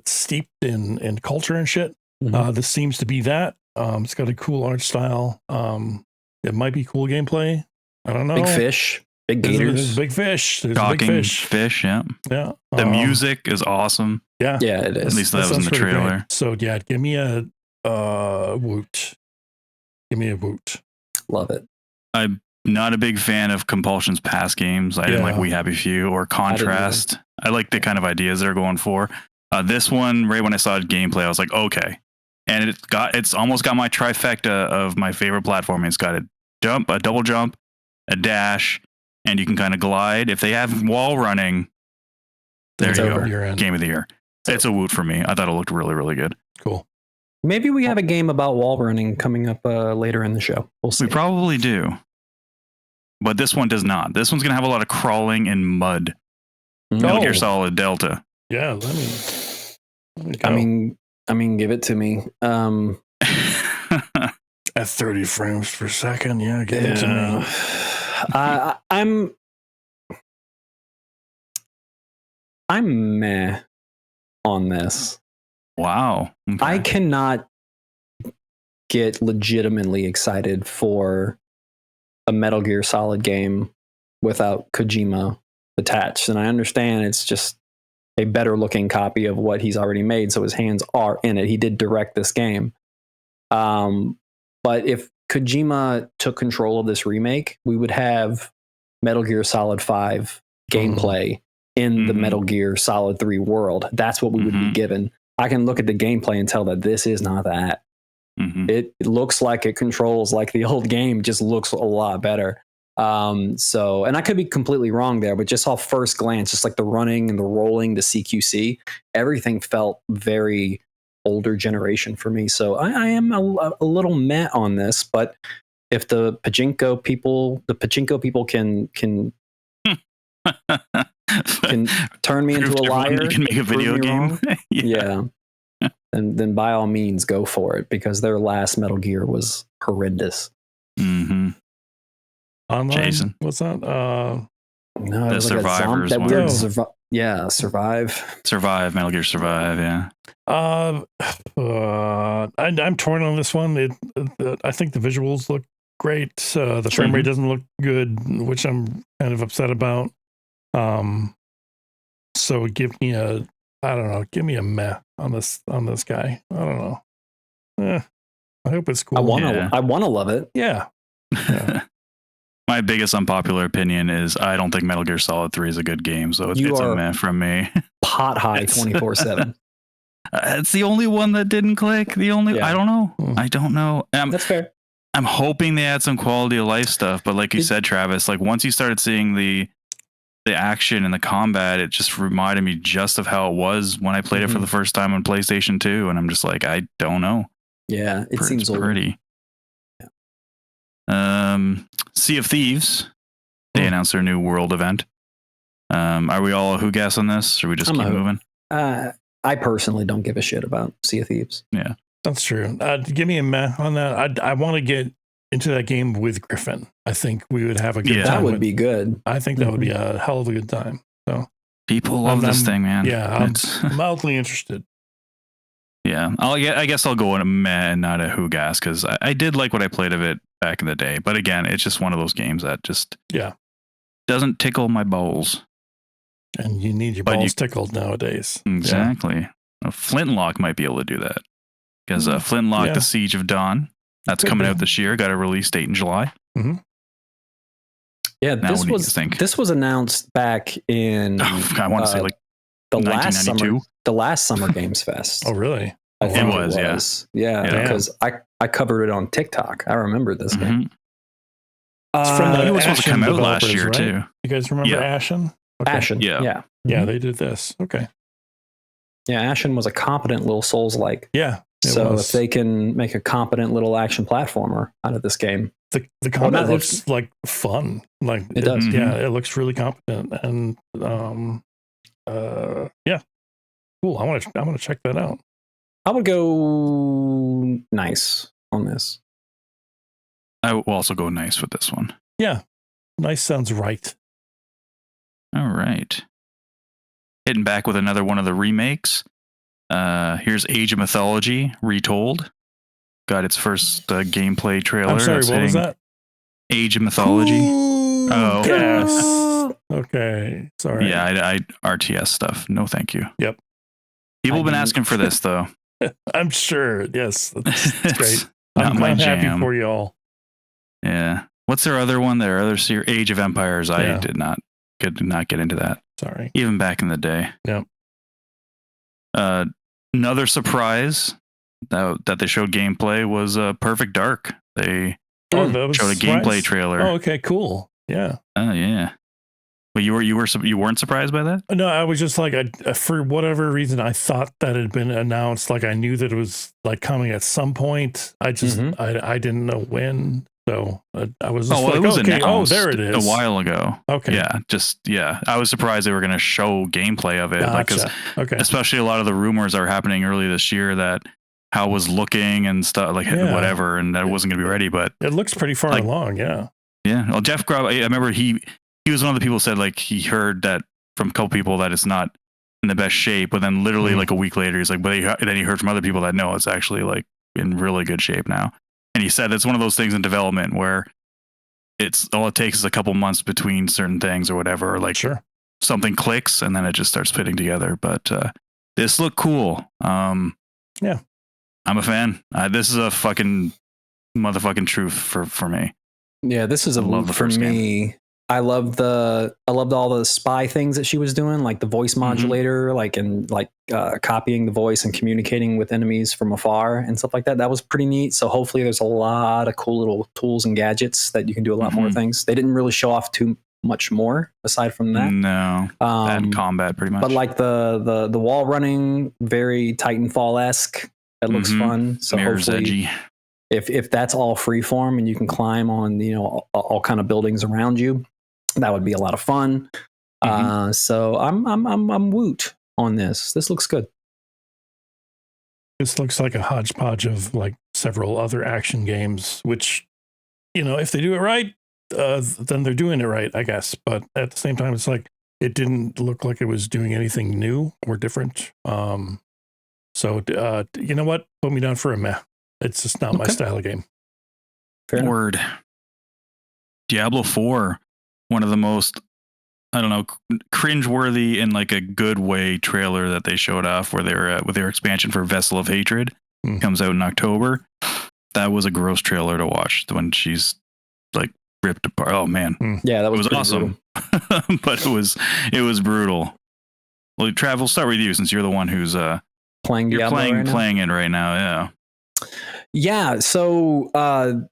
[SPEAKER 2] steeped in culture and shit. This seems to be that. It's got a cool art style. It might be cool gameplay. I don't know.
[SPEAKER 1] Big fish. Big gators.
[SPEAKER 2] There's big fish. There's
[SPEAKER 3] Talking
[SPEAKER 2] big fish.
[SPEAKER 3] Yeah. The music is awesome.
[SPEAKER 1] Yeah, it is.
[SPEAKER 3] At least that was in the trailer.
[SPEAKER 2] Great. So yeah, give me a woot. Give me a woot.
[SPEAKER 1] Love it.
[SPEAKER 3] I'm not a big fan of Compulsion's past games. I didn't like We Happy Few or Contrast. I like the kind of ideas they're going for. This one, right when I saw gameplay, I was like, okay. And it's almost got my trifecta of my favorite platforming. It's got a double jump, a dash, and you can kind of glide. If they have wall running, there you go. Game of the year. It's a woot for me. I thought it looked really, really good.
[SPEAKER 2] Cool.
[SPEAKER 1] Maybe we have a game about wall running coming up later in the show. We'll see.
[SPEAKER 3] We probably do. But this one does not. This one's going to have a lot of crawling in mud. Metal Gear Solid Delta.
[SPEAKER 2] Yeah, let me go.
[SPEAKER 3] I
[SPEAKER 1] mean, give it to me.
[SPEAKER 2] At 30 frames per second, yeah, give it to me.
[SPEAKER 1] I'm meh on this.
[SPEAKER 3] Wow. Okay.
[SPEAKER 1] I cannot get legitimately excited for a Metal Gear Solid game without Kojima attached. And I understand it's just a better looking copy of what he's already made, so his hands are in it. He did direct this game. But if Kojima took control of this remake, we would have Metal Gear Solid 5 gameplay in the Metal Gear Solid 3 world. That's what we would be given. I can look at the gameplay and tell that this is not that. It looks like it controls like the old game, just looks a lot better. So, and I could be completely wrong there, but just off first glance, just like the running and the rolling, the CQC, everything felt very older generation for me. So I am a little meh on this, but if the pachinko people can turn me into a liar,
[SPEAKER 3] you can make a video game.
[SPEAKER 1] Yeah. then by all means go for it, because their last Metal Gear was horrendous.
[SPEAKER 3] Mm-hmm.
[SPEAKER 2] Online?
[SPEAKER 3] Jason.
[SPEAKER 2] What's that?
[SPEAKER 1] No, it
[SPEAKER 3] The
[SPEAKER 1] was like
[SPEAKER 3] Survivors
[SPEAKER 1] that
[SPEAKER 3] one.
[SPEAKER 1] weird
[SPEAKER 2] Oh.
[SPEAKER 1] Survive.
[SPEAKER 3] Survive, Metal Gear Survive, yeah.
[SPEAKER 2] I'm torn on this one. I think the visuals look great. The frame rate doesn't look good, which I'm kind of upset about. So give me a meh on this guy. I don't know. I hope it's cool.
[SPEAKER 1] I want to love it.
[SPEAKER 2] Yeah.
[SPEAKER 3] My biggest unpopular opinion is I don't think Metal Gear Solid 3 is a good game, so it's a meh from me.
[SPEAKER 1] Pot high 24/7.
[SPEAKER 3] It's the only one that didn't click. I don't know. I don't know.
[SPEAKER 1] That's fair.
[SPEAKER 3] I'm hoping they add some quality of life stuff, but like you said, Travis, like once you started seeing the action and the combat, it just reminded me just of how it was when I played it for the first time on PlayStation 2, and I'm just like, I don't know.
[SPEAKER 1] Yeah, it seems
[SPEAKER 3] pretty. Yeah. Sea of Thieves. They announced their new world event. Are we all a who guess on this? Should we just keep moving?
[SPEAKER 1] I personally don't give a shit about Sea of Thieves.
[SPEAKER 3] Yeah,
[SPEAKER 2] that's true. Give me a meh on that. I want to get into that game with Griffin. I think we would have a good time.
[SPEAKER 1] That would be good.
[SPEAKER 2] I think that would be a hell of a good time. So
[SPEAKER 3] people love this thing, man.
[SPEAKER 2] Yeah, I'm mildly interested.
[SPEAKER 3] Yeah, I guess I'll go on a meh and not a who gas, because I did like what I played of it back in the day. But again, it's just one of those games that just doesn't tickle my balls.
[SPEAKER 2] And you need your balls tickled nowadays.
[SPEAKER 3] Exactly. Yeah. A Flintlock might be able to do that, because Flintlock: The Siege of Dawn, that's coming out this year. Got a release date in July.
[SPEAKER 2] Mm-hmm.
[SPEAKER 1] Yeah, this was announced back in
[SPEAKER 3] I want to say like
[SPEAKER 1] the last summer Games Fest.
[SPEAKER 2] Oh, really?
[SPEAKER 3] It was.
[SPEAKER 1] Yeah, because I covered it on TikTok. I remember this game.
[SPEAKER 2] It's from
[SPEAKER 3] it was supposed to come out last year, right? Too.
[SPEAKER 2] You guys remember Ashen?
[SPEAKER 1] Okay. Ashen, yeah.
[SPEAKER 2] Yeah, they did this. Okay.
[SPEAKER 1] Yeah, Ashen was a competent little Souls-like.
[SPEAKER 2] Yeah.
[SPEAKER 1] So if they can make a competent little action platformer out of this game,
[SPEAKER 2] the combat looks like fun. Like
[SPEAKER 1] it does.
[SPEAKER 2] Yeah, it looks really competent, and cool. I want to check that out.
[SPEAKER 1] I would go nice on this.
[SPEAKER 3] I will also go nice with this one.
[SPEAKER 2] Yeah, nice sounds right.
[SPEAKER 3] All right. Hitting back with another one of the remakes. Here's Age of Mythology Retold. Got its first gameplay trailer.
[SPEAKER 2] I'm sorry, what was that?
[SPEAKER 3] Age of Mythology.
[SPEAKER 2] Ooh, yes. Okay. Sorry.
[SPEAKER 3] Yeah, I RTS stuff. No, thank you.
[SPEAKER 2] Yep.
[SPEAKER 3] People have been asking for this, though.
[SPEAKER 2] I'm sure. Yes. That's great.
[SPEAKER 3] I'm
[SPEAKER 2] happy for you all.
[SPEAKER 3] Yeah. What's their other one? Their other series, Age of Empires. I did not get into that.
[SPEAKER 2] Sorry.
[SPEAKER 3] Even back in the day.
[SPEAKER 2] Yep.
[SPEAKER 3] Another surprise that they showed gameplay was Perfect Dark. They showed a gameplay trailer.
[SPEAKER 2] Oh, okay, cool. Yeah.
[SPEAKER 3] Oh, yeah. But you weren't surprised by that?
[SPEAKER 2] No, I was just like, for whatever reason, I thought that it had been announced. Like I knew that it was like coming at some point. I just I didn't know when. So I was just like,
[SPEAKER 3] it was
[SPEAKER 2] okay,
[SPEAKER 3] announced
[SPEAKER 2] there it is.
[SPEAKER 3] A while ago.
[SPEAKER 2] Okay.
[SPEAKER 3] Yeah. I was surprised they were going to show gameplay of it.
[SPEAKER 2] Gotcha.
[SPEAKER 3] Especially a lot of the rumors that were happening early this year that how it was looking and stuff, like whatever, and that it wasn't going to be ready. But
[SPEAKER 2] it looks pretty far along. Yeah.
[SPEAKER 3] Yeah. Well, Geoff Grubb, I remember he was one of the people who said like he heard that from a couple people that it's not in the best shape, but then literally like a week later, he's like, then he heard from other people that no, it's actually like in really good shape now. And he said it's one of those things in development where it's all it takes is a couple months between certain things or whatever, or like something clicks and then it just starts fitting together. But this looked cool. I'm a fan. This is a fucking motherfucking truth for me.
[SPEAKER 1] Yeah, this is a love for me. Game. I loved all the spy things that she was doing, like the voice modulator, copying the voice and communicating with enemies from afar and stuff like that. That was pretty neat. So hopefully there's a lot of cool little tools and gadgets that you can do a lot more things. They didn't really show off too much more aside from that.
[SPEAKER 3] No, bad combat pretty much.
[SPEAKER 1] But like the wall running, very Titanfall-esque. That looks fun. So
[SPEAKER 3] Mirror's edgy.
[SPEAKER 1] If that's all freeform and you can climb on all kind of buildings around you, that would be a lot of fun. So I'm woot on this. This looks good.
[SPEAKER 2] This looks like a hodgepodge of like several other action games, which, you know, if they do it right, then they're doing it right, I guess. But at the same time, it's like it didn't look like it was doing anything new or different. So you know what? Put me down for a meh. It's just not my style of game.
[SPEAKER 1] Fair
[SPEAKER 3] Word. Diablo 4, one of the most, I don't know, cringeworthy in like a good way trailer that they showed off where they were with their expansion for Vessel of Hatred. Comes out in October. That was a gross trailer to watch when she's like ripped apart. Oh man.
[SPEAKER 1] Yeah, that was
[SPEAKER 3] awesome. But it was brutal. Well, Trav, we'll start with you since you're the one who's
[SPEAKER 1] playing Diablo
[SPEAKER 3] playing it right now. Yeah.
[SPEAKER 1] Yeah. So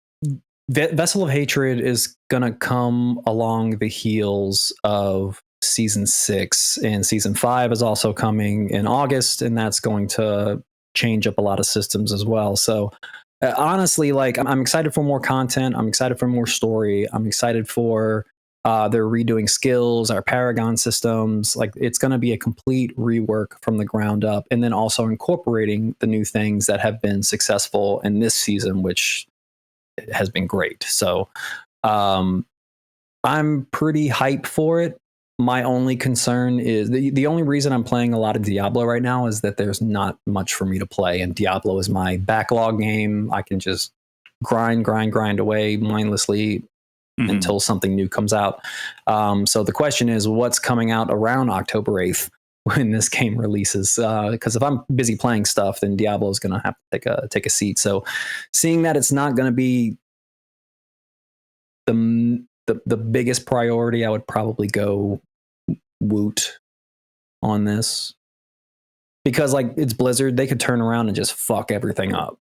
[SPEAKER 1] Vessel of Hatred is gonna come along the heels of season 6, and season 5 is also coming in August, and that's going to change up a lot of systems as well. So honestly, like I'm excited for more content. I'm excited for more story. I'm excited for they're redoing skills, our Paragon systems. Like it's going to be a complete rework from the ground up, and then also incorporating the new things that have been successful in this season, which has been great. So I'm pretty hyped for it. My only concern is the only reason I'm playing a lot of Diablo right now is that there's not much for me to play, and Diablo is my backlog game. I can just grind away mindlessly until something new comes out. So the question is, what's coming out around October 8th when this game releases? Because if I'm busy playing stuff, then Diablo is going to have to take a seat. So seeing that it's not going to be the biggest priority, I would probably go Woot on this, because like it's Blizzard, they could turn around and just fuck everything up.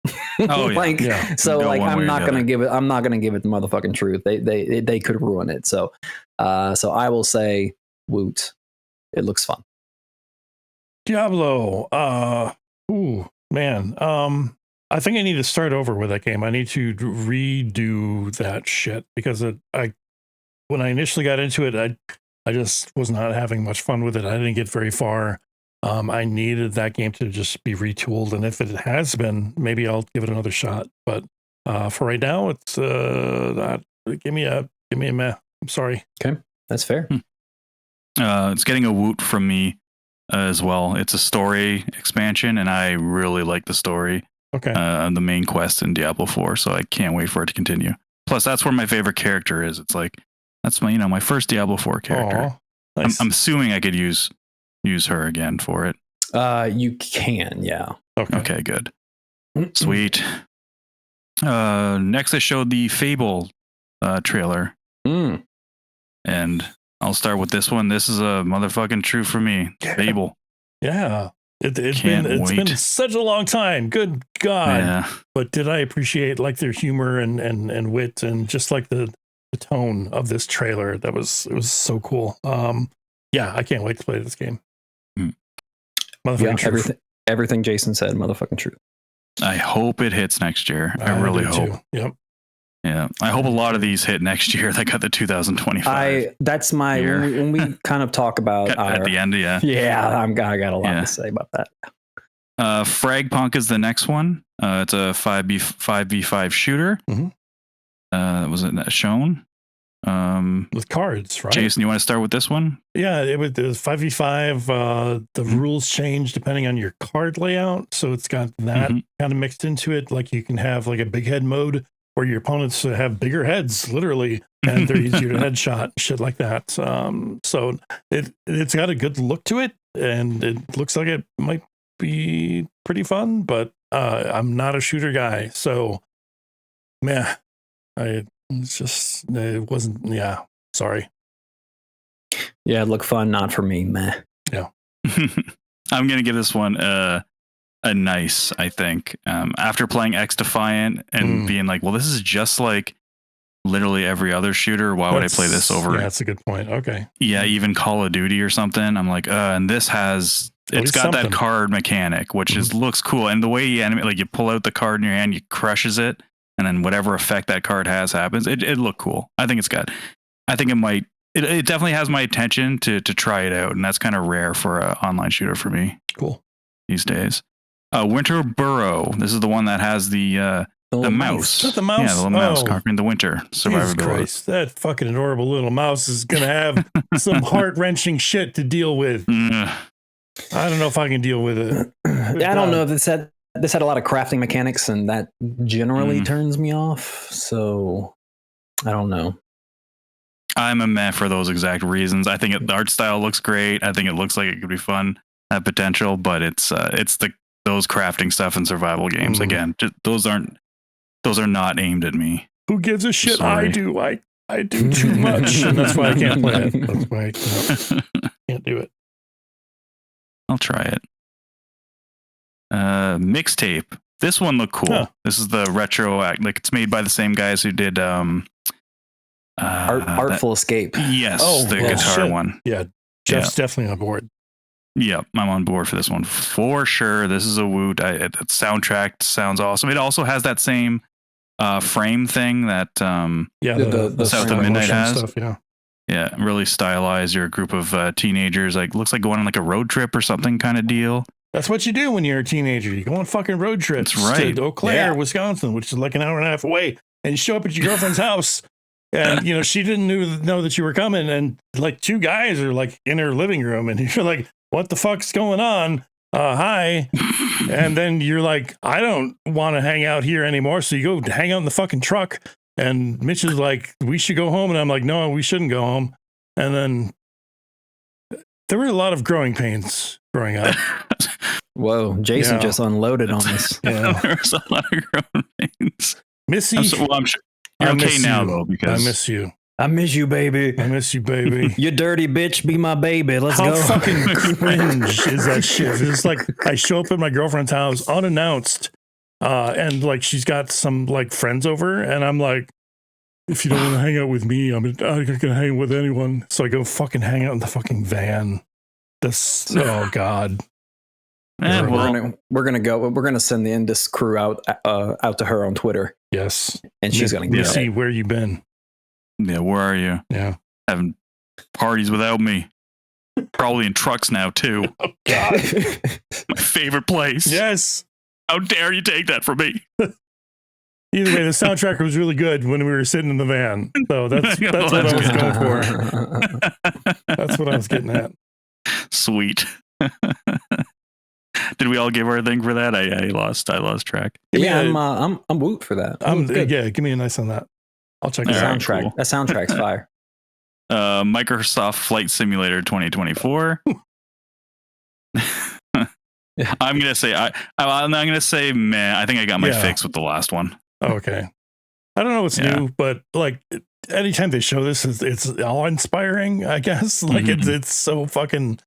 [SPEAKER 3] Oh yeah.
[SPEAKER 1] Like
[SPEAKER 3] yeah.
[SPEAKER 1] so like I'm not gonna give it the motherfucking truth. They could ruin it. So I will say Woot. It looks fun.
[SPEAKER 2] Diablo. Ooh, man. I think I need to start over with that game. I need to redo that shit because when I initially got into it, I just was not having much fun with it. I didn't get very far. I needed that game to just be retooled, and if it has been, maybe I'll give it another shot. But for right now, it's give me a meh. I'm sorry.
[SPEAKER 1] Okay, that's fair.
[SPEAKER 3] It's getting a Woot from me as well. It's a story expansion, and I really like the story.
[SPEAKER 2] Okay.
[SPEAKER 3] The main quest in Diablo 4, so I can't wait for it to continue. Plus, that's where my favorite character is. It's like that's my first Diablo 4 character.
[SPEAKER 2] Aww, nice.
[SPEAKER 3] I'm assuming I could use her again for it.
[SPEAKER 1] You can, yeah.
[SPEAKER 3] Okay, good. Sweet. Next, they showed the Fable trailer, and I'll start with this one. This is a motherfucking true for me. Fable.
[SPEAKER 2] Yeah. It's been such a long time. Good God.
[SPEAKER 3] Yeah.
[SPEAKER 2] But did I appreciate like their humor and wit and just like the tone of this trailer? It was so cool. Yeah, I can't wait to play this game.
[SPEAKER 1] Yeah, everything Jason said, motherfucking truth.
[SPEAKER 3] I hope it hits next year. I really hope.
[SPEAKER 2] Too. Yep.
[SPEAKER 3] Yeah, I hope a lot of these hit next year. That got the 2025.
[SPEAKER 1] That's my when we kind of talk about
[SPEAKER 3] at the end. Yeah,
[SPEAKER 1] I got a lot to say about that.
[SPEAKER 3] Fragpunk is the next one. It's a 5v5 shooter. Was it shown?
[SPEAKER 2] With cards, right?
[SPEAKER 3] Jason, you want to start with this one?
[SPEAKER 2] Yeah, it was 5v5. The rules change depending on your card layout, so it's got that kind of mixed into it. Like you can have like a big head mode where your opponents have bigger heads, literally, and they're easier to headshot, shit like that. So it's got a good look to it, and it looks like it might be pretty fun. But I'm not a shooter guy, so meh. It wasn't. Yeah, sorry.
[SPEAKER 1] Yeah, it looked fun, not for me, meh.
[SPEAKER 2] Yeah.
[SPEAKER 3] I'm gonna give this one a nice, I think. After playing X Defiant and being like, well, this is just like literally every other shooter. Why would I play this over?
[SPEAKER 2] Yeah, that's a good point. Okay.
[SPEAKER 3] Yeah, even Call of Duty or something. I'm like, and this has it's got that card mechanic, which looks cool. And the way you animate, like you pull out the card in your hand, you crushes it, and then whatever effect that card has happens. It looked cool. I think it might. It definitely has my attention to try it out, and that's kind of rare for an online shooter for me.
[SPEAKER 2] Cool.
[SPEAKER 3] These days. Winter Burrow. This is the one that has the mouse.
[SPEAKER 2] Is that the mouse?
[SPEAKER 3] Yeah, the little mouse conquering the winter.
[SPEAKER 2] Jesus Christ, that fucking adorable little mouse is gonna have some heart-wrenching shit to deal with. I don't know if I can deal with it.
[SPEAKER 1] Yeah, I don't know if this had a lot of crafting mechanics, and that generally turns me off. So I don't know.
[SPEAKER 3] I'm a meh for those exact reasons. I think the art style looks great. I think it looks like it could be fun, have potential, but it's those crafting stuff in survival games. Again, those are not aimed at me.
[SPEAKER 2] Who gives a shit? Sorry. I do too much, and that's why I can't play it. That's why I can't do it.
[SPEAKER 3] I'll try it. Mixtape. This one looked cool. Huh. This is the retro act. Like, it's made by the same guys who did
[SPEAKER 1] Artful Escape.
[SPEAKER 3] Yes, the guitar one.
[SPEAKER 2] Yeah, Geoff's definitely on board.
[SPEAKER 3] Yeah, I'm on board for this one for sure. This is a woot. The soundtrack sounds awesome. It also has that same frame thing that the South of Midnight has. Stuff, yeah, really stylized. You're a group of teenagers. Like, looks like going on like a road trip or something kind of deal.
[SPEAKER 2] That's what you do when you're a teenager. You go on fucking road trips.
[SPEAKER 3] That's right.
[SPEAKER 2] To Eau Claire, Wisconsin, which is like an hour and a half away, and you show up at your girlfriend's house. And, she didn't know that you were coming. And like two guys are like in her living room and you're like, what the fuck's going on? Hi. And then you're like, I don't want to hang out here anymore. So you go hang out in the fucking truck. And Mitch is like, we should go home. And I'm like, no, we shouldn't go home. And then there were a lot of growing pains growing up.
[SPEAKER 1] Whoa. Jason just unloaded on us.
[SPEAKER 3] Yeah. There's a lot of growing pains.
[SPEAKER 2] Missy.
[SPEAKER 3] I'm sure. You're okay now, though, because
[SPEAKER 2] I miss you.
[SPEAKER 1] I miss you, baby.
[SPEAKER 2] I miss you, baby.
[SPEAKER 1] You dirty bitch, be my baby. Let's go.
[SPEAKER 2] How fucking cringe is that shit? It's like I show up at my girlfriend's house unannounced, and like she's got some like friends over, and I'm like, if you don't want to hang out with me, I'm not gonna hang with anyone. So I go fucking hang out in the fucking van. Oh God.
[SPEAKER 1] We're gonna send the InDis crew out to her on Twitter.
[SPEAKER 2] Yes,
[SPEAKER 1] and she's gonna
[SPEAKER 2] get see where you been.
[SPEAKER 3] Yeah, where are you?
[SPEAKER 2] Yeah,
[SPEAKER 3] having parties without me. Probably in trucks now too.
[SPEAKER 2] Oh God,
[SPEAKER 3] my favorite place.
[SPEAKER 2] Yes.
[SPEAKER 3] How dare you take that from me?
[SPEAKER 2] Either way, the soundtrack was really good when we were sitting in the van. So that's what I was going for. That's what I was getting at.
[SPEAKER 3] Sweet. Did we all give our thing for that? I lost track.
[SPEAKER 1] Yeah, I'm woot for that.
[SPEAKER 2] Yeah, give me a nice on that. I'll check the
[SPEAKER 1] soundtrack.
[SPEAKER 3] Cool.
[SPEAKER 1] That soundtrack's fire.
[SPEAKER 3] Microsoft Flight Simulator 2024. I'm gonna say meh. I think I got my fix with the last one.
[SPEAKER 2] Okay. I don't know what's new, but like anytime they show this, it's all inspiring, I guess. Like it's so fucking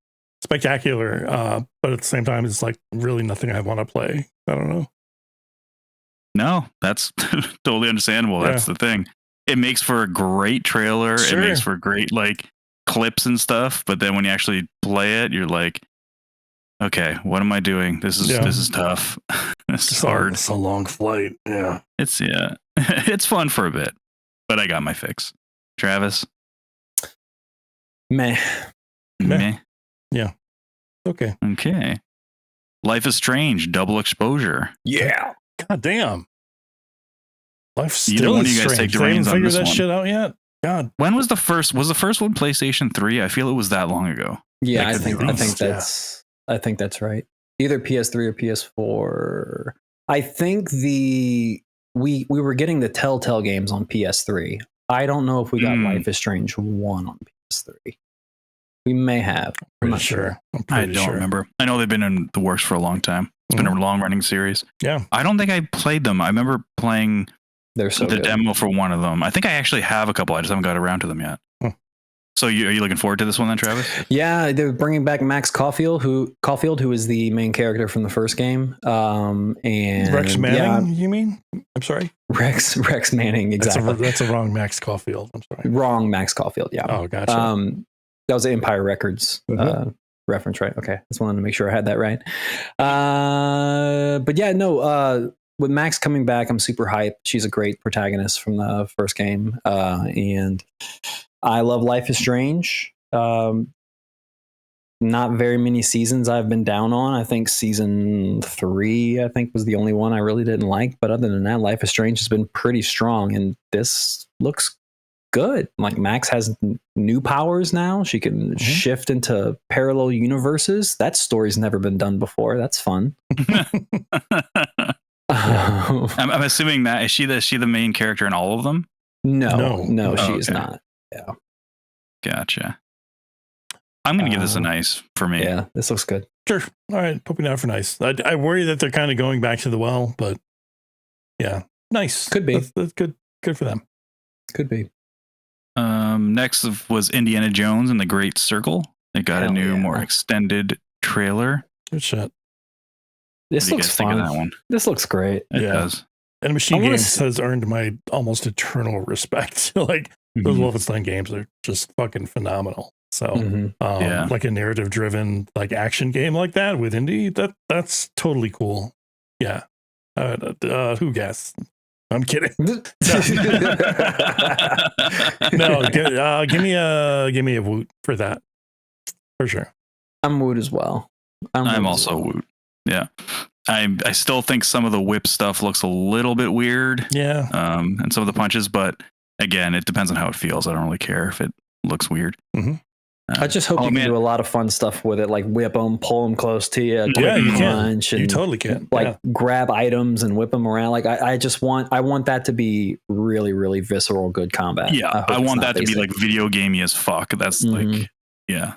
[SPEAKER 2] spectacular. But at the same time, it's like really nothing I want to play. I don't know.
[SPEAKER 3] No, that's totally understandable. That's the thing. It makes for a great trailer. Sure. It makes for great like clips and stuff. But then when you actually play it, you're like, okay, what am I doing? This is tough. This is hard.
[SPEAKER 2] It's a long flight. Yeah.
[SPEAKER 3] It's fun for a bit, but I got my fix. Travis?
[SPEAKER 1] Meh.
[SPEAKER 2] Yeah. Okay.
[SPEAKER 3] Life is Strange, double exposure.
[SPEAKER 1] Yeah.
[SPEAKER 2] God damn. Life still is strange. They haven't figured that shit out yet. God.
[SPEAKER 3] When was the first? Was the first one PlayStation 3? I feel it was that long ago.
[SPEAKER 1] Yeah, I think that's right. Either PS3 or PS4. I think we were getting the Telltale games on PS3. I don't know if we got Life is Strange 1 on PS3. We may have. I'm not sure.
[SPEAKER 3] I don't remember. I know they've been in the works for a long time. It's been a long running series.
[SPEAKER 2] Yeah.
[SPEAKER 3] I don't think I played them. I remember playing
[SPEAKER 1] the
[SPEAKER 3] demo for one of them. I think I actually have a couple. I just haven't got around to them yet. So are you looking forward to this one then, Travis?
[SPEAKER 1] Yeah, they're bringing back Max Caulfield, who is the main character from the first game. And
[SPEAKER 2] Rex Manning, you mean? I'm sorry.
[SPEAKER 1] Rex Manning, exactly.
[SPEAKER 2] That's a wrong Max Caulfield. I'm sorry.
[SPEAKER 1] Wrong Max Caulfield, yeah.
[SPEAKER 2] Oh, gotcha.
[SPEAKER 1] That was Empire Records reference, right? Okay, just wanted to make sure I had that right. But yeah, no. With Max coming back, I'm super hyped. She's a great protagonist from the first game, and I love Life is Strange. not very many seasons I've been down on. I think season 3, I think, was the only one I really didn't like. But other than that, Life is Strange has been pretty strong, and this looks good. Like Max has new powers now. She can shift into parallel universes. That story's never been done before. That's fun.
[SPEAKER 3] I'm assuming that is she the main character in all of them?
[SPEAKER 1] No, she is not. Yeah.
[SPEAKER 3] Gotcha. I'm going to give this a nice for me.
[SPEAKER 1] Yeah, this looks good.
[SPEAKER 2] Sure. All right. Put me down for nice. I worry that they're kind of going back to the well, but yeah, nice.
[SPEAKER 1] Could be.
[SPEAKER 2] That's good. Good for them.
[SPEAKER 1] Could be.
[SPEAKER 3] Next was Indiana Jones and the Great Circle. It got a new, more extended trailer.
[SPEAKER 2] Good shot.
[SPEAKER 1] This looks fun. That one? This looks great.
[SPEAKER 3] It does.
[SPEAKER 2] And Machine Games has earned my almost eternal respect. Like those Wolfenstein games are just fucking phenomenal. So, like a narrative-driven like action game like that with indie, that's totally cool. Yeah. Who guessed? I'm kidding. No, give me a woot for that, for sure.
[SPEAKER 1] I'm woot as well.
[SPEAKER 3] I'm also woot. Yeah. I still think some of the whip stuff looks a little bit weird.
[SPEAKER 2] Yeah.
[SPEAKER 3] And some of the punches, but again, it depends on how it feels. I don't really care if it looks weird.
[SPEAKER 1] I just hope you can do a lot of fun stuff with it, like whip them, pull them close to you.
[SPEAKER 2] Yeah, you
[SPEAKER 1] can.
[SPEAKER 2] You totally can.
[SPEAKER 1] Like grab items and whip them around. Like I want that to be really, really visceral, good combat.
[SPEAKER 3] Yeah, I want that to be like video gamey as fuck. That's like, yeah,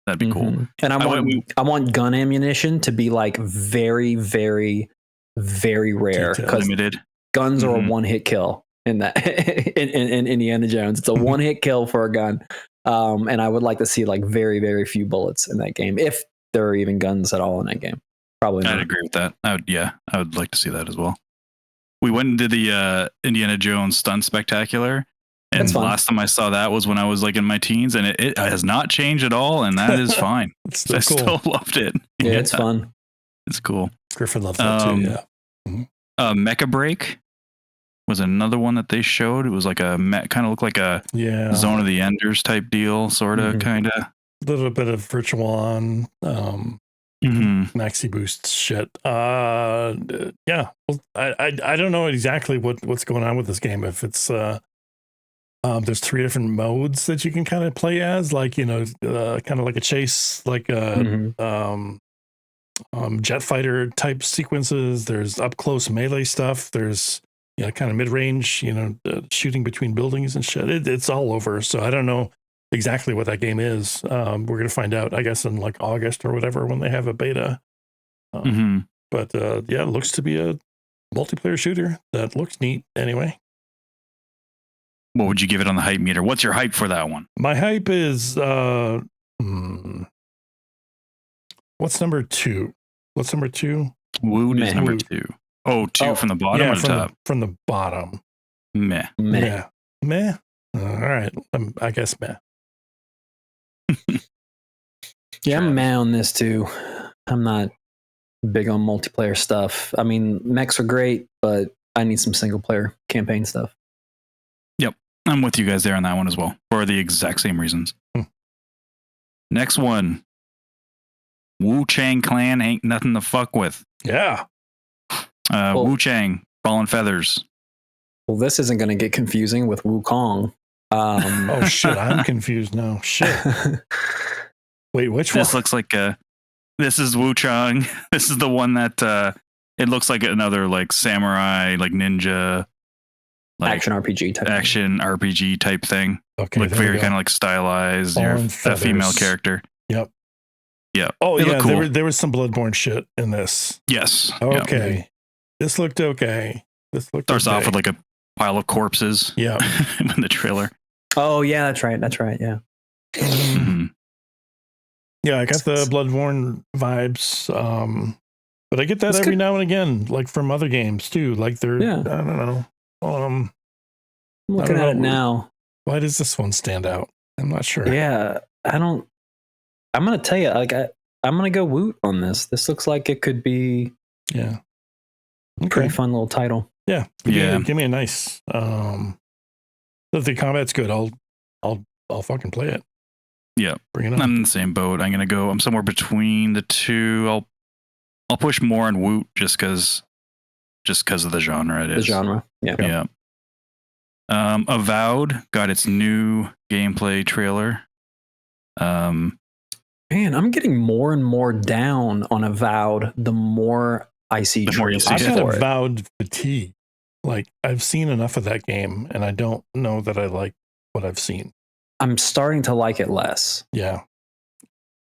[SPEAKER 3] that'd be cool.
[SPEAKER 1] And I want gun ammunition to be like very, very, very rare, because guns are a one-hit kill in that in Indiana Jones. It's a one-hit kill for a gun. And I would like to see like very, very few bullets in that game, if there are even guns at all in that game. Probably not.
[SPEAKER 3] I'd agree with that. I would like to see that as well. We went and did the Indiana Jones stunt spectacular, and the last time I saw that was when I was like in my teens, and it has not changed at all, and that is fine. Still loved it.
[SPEAKER 1] Yeah, it's fun.
[SPEAKER 3] It's cool.
[SPEAKER 2] Griffin loved that too. Yeah.
[SPEAKER 3] Mecha Break was another one that they showed. It was like kind of looked like a Zone of the Enders type deal, sort of, kind of.
[SPEAKER 2] A little bit of virtual on maxi boost shit. Yeah. Well, I don't know exactly what's going on with this game. If it's there's 3 different modes that you can kind of play as, like, kind of like a chase, like jet fighter type sequences. There's up close melee stuff. There's kind of mid-range, shooting between buildings and shit. It's all over. So I don't know exactly what that game is. We're going to find out, I guess, in like August or whatever, when they have a beta. But it looks to be a multiplayer shooter that looks neat anyway.
[SPEAKER 3] What would you give it on the hype meter? What's your hype for that one?
[SPEAKER 2] My hype is what's number 2? What's number 2?
[SPEAKER 3] Woot is number 2. Oh, 2 from the bottom or the top?
[SPEAKER 2] From the bottom.
[SPEAKER 3] Meh.
[SPEAKER 2] Yeah. Meh. All right. I guess meh.
[SPEAKER 1] Yeah, I'm meh on this too. I'm not big on multiplayer stuff. I mean, mechs are great, but I need some single player campaign stuff.
[SPEAKER 3] Yep. I'm with you guys there on that one as well, for the exact same reasons. Next one. Wu Chang Clan ain't nothing to fuck with.
[SPEAKER 2] Yeah.
[SPEAKER 3] Wu Chang, Fallen Feathers.
[SPEAKER 1] Well, this isn't going to get confusing with Wukong.
[SPEAKER 2] Oh shit, I'm confused now. Shit. Wait, which one?
[SPEAKER 3] This looks like this is Wu Chang. This is the one that it looks like another like samurai, like ninja, like
[SPEAKER 1] action RPG
[SPEAKER 3] type thing.
[SPEAKER 2] Okay,
[SPEAKER 3] like very kind of like stylized. You're a female character.
[SPEAKER 2] Yep.
[SPEAKER 3] Yeah.
[SPEAKER 2] Oh yeah, cool. There was some Bloodborne shit in this.
[SPEAKER 3] Yes.
[SPEAKER 2] Okay.
[SPEAKER 3] Yep.
[SPEAKER 2] This looked okay.
[SPEAKER 3] Starts off with like a pile of corpses.
[SPEAKER 2] Yeah.
[SPEAKER 3] In the trailer.
[SPEAKER 1] Oh yeah, that's right. Yeah.
[SPEAKER 2] Yeah, I got the Bloodborne vibes. But I get that every now and again, like from other games too. Like they're I don't know.
[SPEAKER 1] I'm looking at it now.
[SPEAKER 2] Why does this one stand out? I'm not sure.
[SPEAKER 1] Yeah, I'm gonna tell you, like I'm gonna go woot on this. This looks like it could be pretty fun little title.
[SPEAKER 2] Yeah. Give me a nice. If the combat's good, I'll fucking play it.
[SPEAKER 3] Yeah,
[SPEAKER 2] Bring it on.
[SPEAKER 3] I'm in the same boat. I'm somewhere between the two. I'll push more on Woot just because of the genre it is.
[SPEAKER 1] The genre. Yeah.
[SPEAKER 3] Yeah. Avowed got its new gameplay trailer.
[SPEAKER 1] Man, I'm getting more and more down on Avowed the more I see
[SPEAKER 3] The more you
[SPEAKER 1] trailers
[SPEAKER 3] see
[SPEAKER 2] I've
[SPEAKER 3] it.
[SPEAKER 2] got
[SPEAKER 1] for it.
[SPEAKER 2] Avowed fatigue. Like, I've seen enough of that game, and I don't know that I like what I've seen.
[SPEAKER 1] I'm starting to like it less.
[SPEAKER 2] Yeah.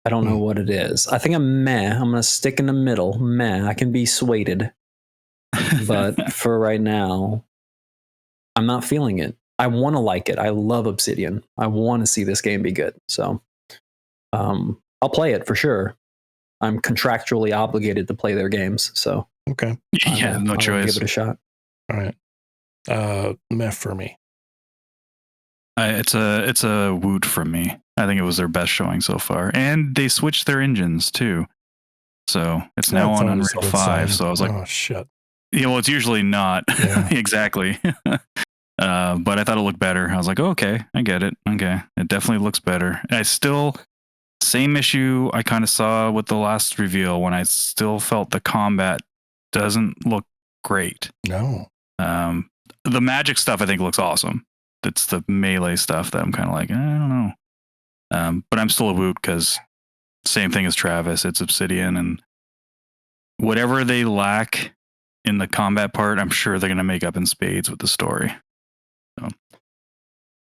[SPEAKER 1] I don't know what it is. I think I'm meh. I'm going to stick in the middle. Meh. I can be swayed. But for right now, I'm not feeling it. I want to like it. I love Obsidian. I want to see this game be good. So I'll play it for sure. I'm contractually obligated to play their games. So
[SPEAKER 2] Okay.
[SPEAKER 3] Yeah, no
[SPEAKER 1] I'll
[SPEAKER 3] choice.
[SPEAKER 1] give it a shot.
[SPEAKER 2] All right. Meh for me.
[SPEAKER 3] It's a Woot from me. I think it was their best showing so far, and they switched their engines too. So it's now on
[SPEAKER 2] always a
[SPEAKER 3] Unreal
[SPEAKER 2] good
[SPEAKER 3] 5.
[SPEAKER 2] sign.
[SPEAKER 3] So I was like,
[SPEAKER 2] oh shit.
[SPEAKER 3] yeah, well, it's usually not.
[SPEAKER 2] Yeah.
[SPEAKER 3] Exactly. But I thought it looked better. I was like, oh, okay, I get it. Okay, it definitely looks better. Same issue I kind of saw with the last reveal when I still felt the combat doesn't look great.
[SPEAKER 2] No.
[SPEAKER 3] The magic stuff I think looks awesome. It's the melee stuff that I'm kind of like, I don't know. But I'm still a Woot because same thing as Travis. It's Obsidian, and whatever they lack in the combat part, I'm sure they're going to make up in spades with the story. So,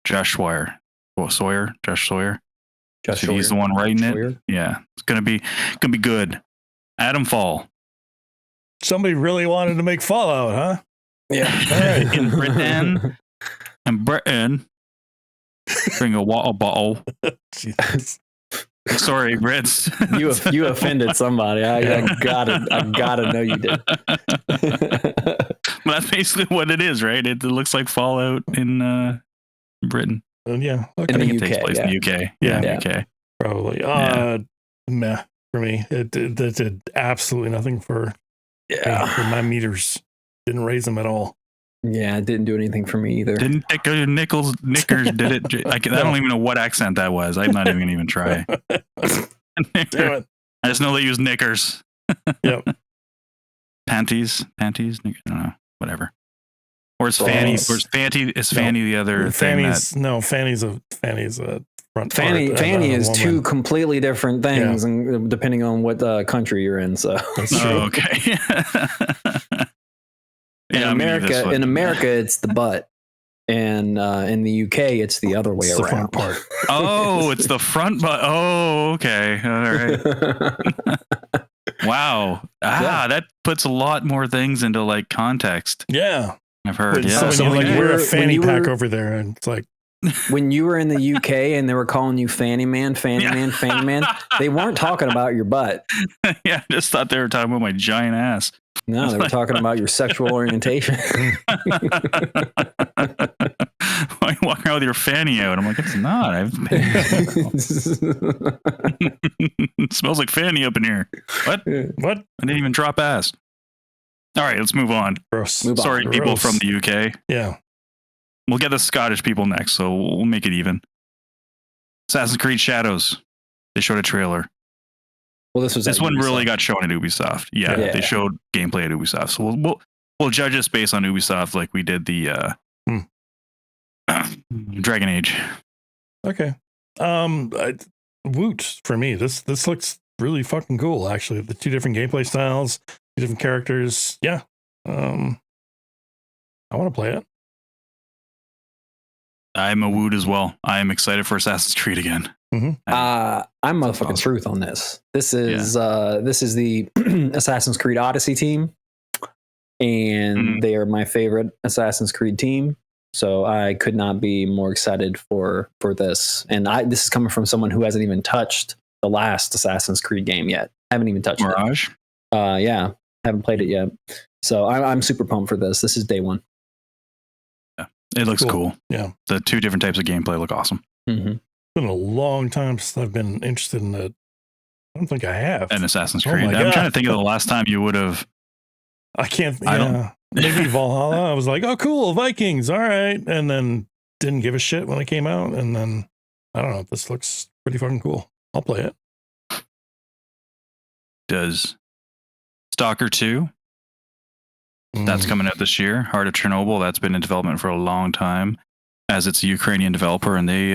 [SPEAKER 3] Josh Sawyer. He's the one writing it. Yeah, it's gonna be good. Adam Fall.
[SPEAKER 2] Somebody really wanted to make Fallout, huh?
[SPEAKER 1] Yeah.
[SPEAKER 2] All right.
[SPEAKER 3] In Britain. And Britain. Bring a water bottle.
[SPEAKER 2] Jesus.
[SPEAKER 3] Sorry, Brits.
[SPEAKER 1] You offended somebody. I gotta know you did.
[SPEAKER 3] But that's basically what it is, right? It looks like Fallout in Britain.
[SPEAKER 2] Yeah.
[SPEAKER 3] I
[SPEAKER 2] Okay.
[SPEAKER 1] In the
[SPEAKER 3] think it
[SPEAKER 1] UK,
[SPEAKER 3] takes place in the UK.
[SPEAKER 2] Yeah.
[SPEAKER 3] In the UK.
[SPEAKER 2] Probably. Meh for me. It did absolutely nothing for my meters. Didn't raise them at all.
[SPEAKER 1] Yeah, it didn't do anything for me either.
[SPEAKER 3] Didn't Knickers did it? I don't even know what accent that was. I'm not even gonna even try.
[SPEAKER 2] Damn it.
[SPEAKER 3] I just know they use knickers.
[SPEAKER 2] Yep.
[SPEAKER 3] Panties. I don't know. Whatever. Or is Fanny? Or is Fanny the other thing?
[SPEAKER 2] Fanny's a front.
[SPEAKER 1] Fanny is
[SPEAKER 2] woman.
[SPEAKER 1] two completely different things, and depending on what country you're in. So
[SPEAKER 2] That's true.
[SPEAKER 3] Oh, okay.
[SPEAKER 1] in America, it's the butt, and in the UK, it's the other way
[SPEAKER 2] It's the
[SPEAKER 1] around.
[SPEAKER 2] front part.
[SPEAKER 3] Oh, it's the front butt. Oh, okay. All right. Wow. That puts a lot more things into like context.
[SPEAKER 2] Yeah.
[SPEAKER 3] I've heard.
[SPEAKER 2] So
[SPEAKER 3] Yeah.
[SPEAKER 2] when you wear a fanny
[SPEAKER 1] when you
[SPEAKER 2] pack
[SPEAKER 1] were-
[SPEAKER 2] over there, and it's like,
[SPEAKER 1] when you were in the UK and they were calling you Fanny Man, they weren't talking about your butt.
[SPEAKER 3] Yeah, I just thought they were talking about my giant ass.
[SPEAKER 1] No, they were talking about your sexual orientation.
[SPEAKER 3] Why are you walking around with your fanny out? I'm like, it's not. It smells like fanny up in here. What?
[SPEAKER 2] what?
[SPEAKER 3] I didn't even drop ass. All right, let's move on.
[SPEAKER 2] Gross.
[SPEAKER 1] Move on.
[SPEAKER 3] Sorry, people
[SPEAKER 2] Gross.
[SPEAKER 3] from the UK.
[SPEAKER 2] Yeah.
[SPEAKER 3] We'll get the Scottish people next, so we'll make it even. Assassin's Creed Shadows. They showed a trailer.
[SPEAKER 1] Well, this
[SPEAKER 3] one really got shown at Ubisoft. Yeah,
[SPEAKER 1] Yeah.
[SPEAKER 3] they showed gameplay at Ubisoft. So we'll judge this based on Ubisoft, like we did the Dragon Age.
[SPEAKER 2] Okay. Woot for me. This looks really fucking cool. Actually, the two different gameplay styles, two different characters. Yeah. I want to play it.
[SPEAKER 3] I'm a Woot as well. I am excited for Assassin's Creed again.
[SPEAKER 2] Mm-hmm.
[SPEAKER 1] I'm motherfucking
[SPEAKER 3] awesome.
[SPEAKER 1] truth on this. This is the Assassin's Creed Odyssey team, and they are my favorite Assassin's Creed team. So I could not be more excited for this. And this is coming from someone who hasn't even touched the last Assassin's Creed game yet. Haven't even touched
[SPEAKER 3] Mirage?
[SPEAKER 1] it. Yeah, haven't played it yet. So I'm super pumped for this. This is day one.
[SPEAKER 3] Yeah, it looks cool.
[SPEAKER 2] Yeah.
[SPEAKER 3] The two different types of gameplay look awesome.
[SPEAKER 1] Mm-hmm.
[SPEAKER 2] It's been a long time since I've been interested in it. I don't think I have.
[SPEAKER 3] And Assassin's
[SPEAKER 2] Oh
[SPEAKER 3] Creed.
[SPEAKER 2] my
[SPEAKER 3] I'm
[SPEAKER 2] God.
[SPEAKER 3] trying to think of the last time you would have.
[SPEAKER 2] I can't.
[SPEAKER 3] I don't-
[SPEAKER 2] Maybe Valhalla. I was like, oh, cool, Vikings. All right. And then didn't give a shit when it came out. And then, I don't know. This looks pretty fucking cool. I'll play it.
[SPEAKER 3] Does Stalker 2? That's coming out this year. Heart of Chernobyl. That's been in development for a long time, as it's a Ukrainian developer, and they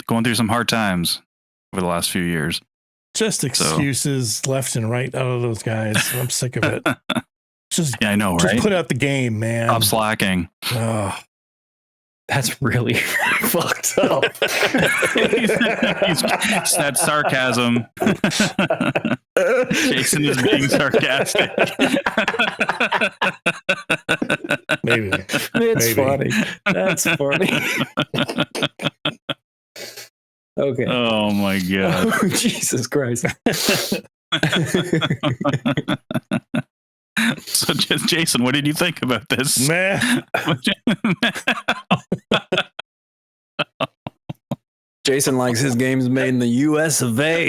[SPEAKER 3] going through some hard times over the last few years.
[SPEAKER 2] Just excuses left and right out of those guys. I'm sick of it. Just
[SPEAKER 3] yeah, I know, right?
[SPEAKER 2] Just put out the game, man.
[SPEAKER 3] Stop slacking.
[SPEAKER 1] That's really fucked up.
[SPEAKER 3] That sarcasm. Jason is being sarcastic.
[SPEAKER 2] Maybe.
[SPEAKER 1] It's funny. That's funny. Okay.
[SPEAKER 3] Oh my god.
[SPEAKER 1] Oh, Jesus Christ.
[SPEAKER 3] So, Jason, what did you think about this?
[SPEAKER 2] Meh.
[SPEAKER 1] Jason likes his games made in the U.S. of A.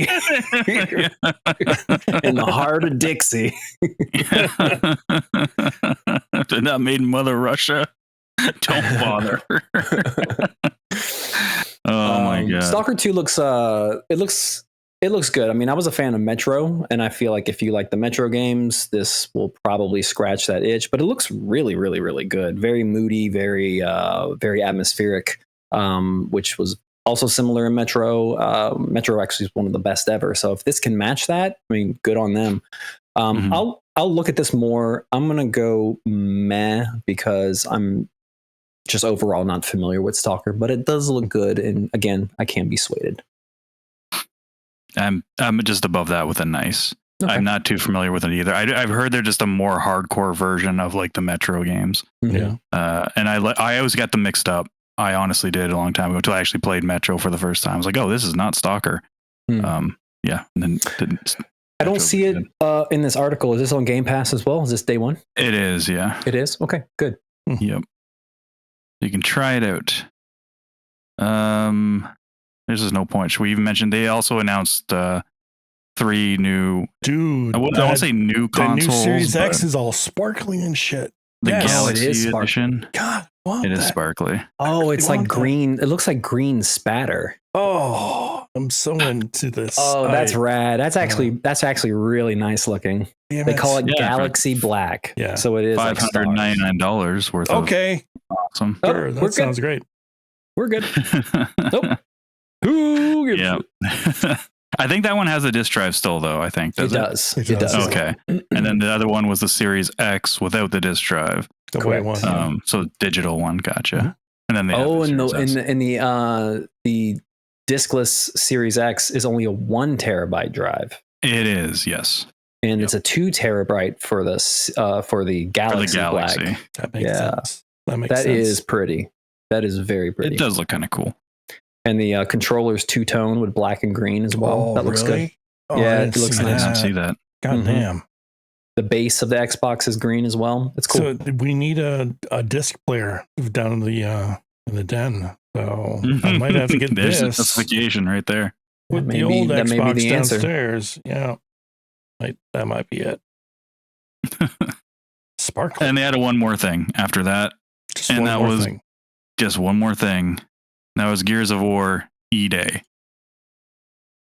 [SPEAKER 1] In the heart of Dixie.
[SPEAKER 3] If they're not made in Mother Russia, don't bother. Oh my god.
[SPEAKER 1] Stalker 2 looks it looks good. I mean, I was a fan of Metro, and I feel like if you like the Metro games, this will probably scratch that itch, but it looks really, really, really good. Very moody, very atmospheric, which was also similar in Metro. Metro actually is one of the best ever. So if this can match that, I mean, good on them. I'll look at this more. I'm going to go meh because I'm just overall not familiar with Stalker, but it does look good. And again, I can't be swayed.
[SPEAKER 3] I'm just above that with a nice.
[SPEAKER 1] Okay.
[SPEAKER 3] I'm not too familiar with it either. I've heard they're just a more hardcore version of like the Metro games.
[SPEAKER 2] Yeah.
[SPEAKER 3] And I always got them mixed up. I honestly did a long time ago until I actually played Metro for the first time. I was like, oh, this is not Stalker. Yeah. And then
[SPEAKER 1] I don't see it in this article. Is this on Game Pass as well? Is this day one?
[SPEAKER 3] It is, yeah.
[SPEAKER 1] It is? Okay, good.
[SPEAKER 3] Yep. You can try it out. There's just no point. Should we even mention they also announced 3 new...
[SPEAKER 2] Dude.
[SPEAKER 3] I won't say new consoles.
[SPEAKER 2] The new Series X is all sparkling and shit.
[SPEAKER 3] The Galaxy
[SPEAKER 1] it is
[SPEAKER 3] Edition.
[SPEAKER 2] God,
[SPEAKER 3] it is sparkly.
[SPEAKER 1] Oh, it's like green. It looks like green spatter.
[SPEAKER 2] Oh, I'm so into this.
[SPEAKER 1] Oh, that's rad. That's actually really nice looking. They call it Galaxy Black.
[SPEAKER 2] Yeah.
[SPEAKER 1] So it is
[SPEAKER 3] $599 worth of.
[SPEAKER 2] Okay.
[SPEAKER 3] Awesome.
[SPEAKER 2] Sure, that sounds great.
[SPEAKER 1] We're good. Nope. Who gives
[SPEAKER 3] Yeah. I think that one has a disk drive still, though. I think
[SPEAKER 1] it does. It does.
[SPEAKER 3] Okay. And then the other one was the Series X without the disk drive.
[SPEAKER 2] The white one.
[SPEAKER 3] So digital one. Gotcha.
[SPEAKER 2] Mm-hmm.
[SPEAKER 3] And then
[SPEAKER 1] the diskless Series X is only a 1 terabyte drive.
[SPEAKER 3] It is, yes.
[SPEAKER 1] And it's a 2 terabyte for the Galaxy Black.
[SPEAKER 2] That makes sense.
[SPEAKER 1] That is pretty. That is very pretty.
[SPEAKER 3] It does look kind of cool.
[SPEAKER 1] And the controller's 2-tone with black and green as well. That looks good.
[SPEAKER 2] Oh,
[SPEAKER 1] yeah, it looks nice.
[SPEAKER 3] I didn't see that.
[SPEAKER 2] God damn.
[SPEAKER 1] The base of the Xbox is green as well. It's cool.
[SPEAKER 2] So we need a disc player down in the den. So I might have to get
[SPEAKER 3] There's
[SPEAKER 2] this.
[SPEAKER 3] a specification right there.
[SPEAKER 2] With the old Xbox downstairs. Yeah. That might be it. Sparkle.
[SPEAKER 3] And they added one more thing after that. Just one more thing. That was Gears of War E-Day.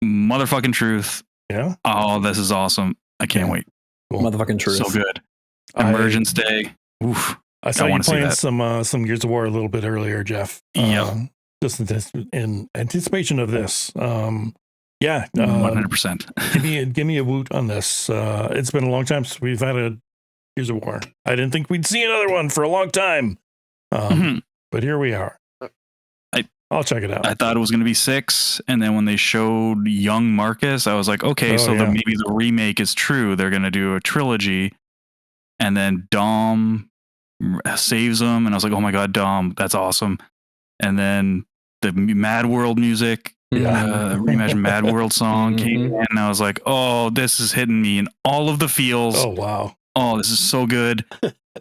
[SPEAKER 3] Motherfucking truth.
[SPEAKER 2] Yeah.
[SPEAKER 3] Oh, this is awesome. I can't wait.
[SPEAKER 1] Cool. Motherfucking truth.
[SPEAKER 3] So good. Emergence Day. Oof.
[SPEAKER 2] I saw you playing some Gears of War a little bit earlier, Geoff.
[SPEAKER 3] Yeah.
[SPEAKER 2] Just in anticipation of this.
[SPEAKER 3] 100%.
[SPEAKER 2] Give me a woot on this. It's been a long time since we've had a Gears of War. I didn't think we'd see another one for a long time. But here we are. I'll check it out.
[SPEAKER 3] I thought it was going to be 6, and then when they showed young Marcus, I was like, okay, maybe the remake is true. They're going to do a trilogy, and then Dom saves him, and I was like, oh my god, Dom, that's awesome. And then the Mad World music, reimagined Mad World song came in, and I was like, oh, this is hitting me in all of the feels.
[SPEAKER 2] Oh wow.
[SPEAKER 3] Oh, this is so good.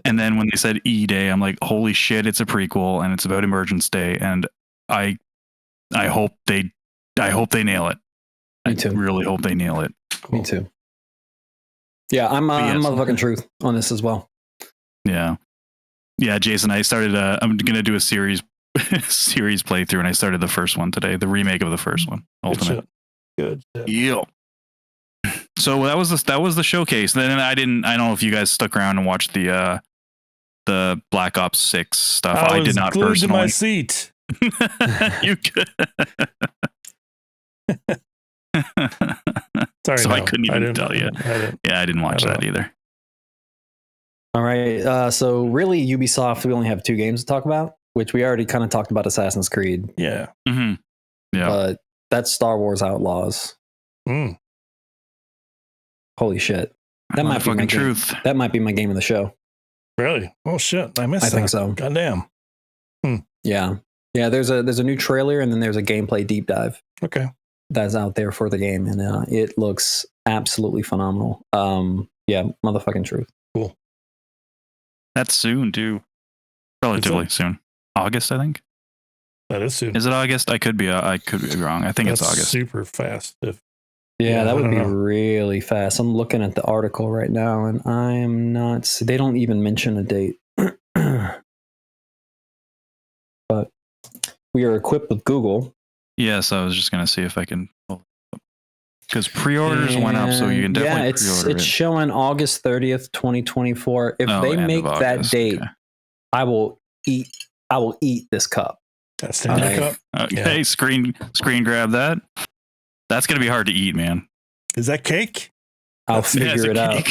[SPEAKER 3] And then when they said E-Day, I'm like, holy shit, it's a prequel, and it's about Emergence Day, and I hope they nail it.
[SPEAKER 1] Me too.
[SPEAKER 3] I really hope they nail it.
[SPEAKER 1] Me too. Yeah, I'm motherfucking truth on this as well.
[SPEAKER 3] Yeah, Jason. I started. I'm gonna do a series series playthrough, and I started the first one today, the remake of the first one, Ultimate.
[SPEAKER 2] Good shit.
[SPEAKER 3] Yeah. So that was the showcase. Then I don't know if you guys stuck around and watched the Black Ops 6 stuff. I did not
[SPEAKER 2] glued
[SPEAKER 3] personally.
[SPEAKER 2] to my seat.
[SPEAKER 3] You could.
[SPEAKER 2] Sorry,
[SPEAKER 3] so
[SPEAKER 2] no,
[SPEAKER 3] I couldn't even tell you. I didn't watch that either.
[SPEAKER 1] All right. So really, Ubisoft, we only have 2 games to talk about, which we already kind of talked about Assassin's Creed.
[SPEAKER 2] Yeah.
[SPEAKER 3] Mm-hmm. Yeah.
[SPEAKER 1] But that's Star Wars Outlaws. Holy shit. That might be my
[SPEAKER 3] truth.
[SPEAKER 1] That might be my game of the show.
[SPEAKER 2] Really? Oh shit. I missed that.
[SPEAKER 1] I think so.
[SPEAKER 2] Goddamn.
[SPEAKER 1] Yeah. Yeah, there's a new trailer and then there's a gameplay deep dive.
[SPEAKER 2] Okay.
[SPEAKER 1] That's out there for the game, and it looks absolutely phenomenal. Yeah, motherfucking truth.
[SPEAKER 2] Cool.
[SPEAKER 3] That's soon too. Relatively soon. August, I think.
[SPEAKER 2] That is soon.
[SPEAKER 3] Is it August? I could be wrong. I think it's August.
[SPEAKER 2] Super fast.
[SPEAKER 1] Yeah, that would be really fast. I'm looking at the article right now, and I am not. They don't even mention a date. But we are equipped with Google.
[SPEAKER 3] Yes, I was just gonna see if I can. Because pre-orders went up, so you can definitely pre-order
[SPEAKER 1] it's showing August 30th, 2024. If they make that date, okay. I will eat this cup.
[SPEAKER 2] That's the cup.
[SPEAKER 3] Okay, yeah. Screen grab that. That's gonna be hard to eat, man.
[SPEAKER 2] Is that cake?
[SPEAKER 1] I'll figure it out.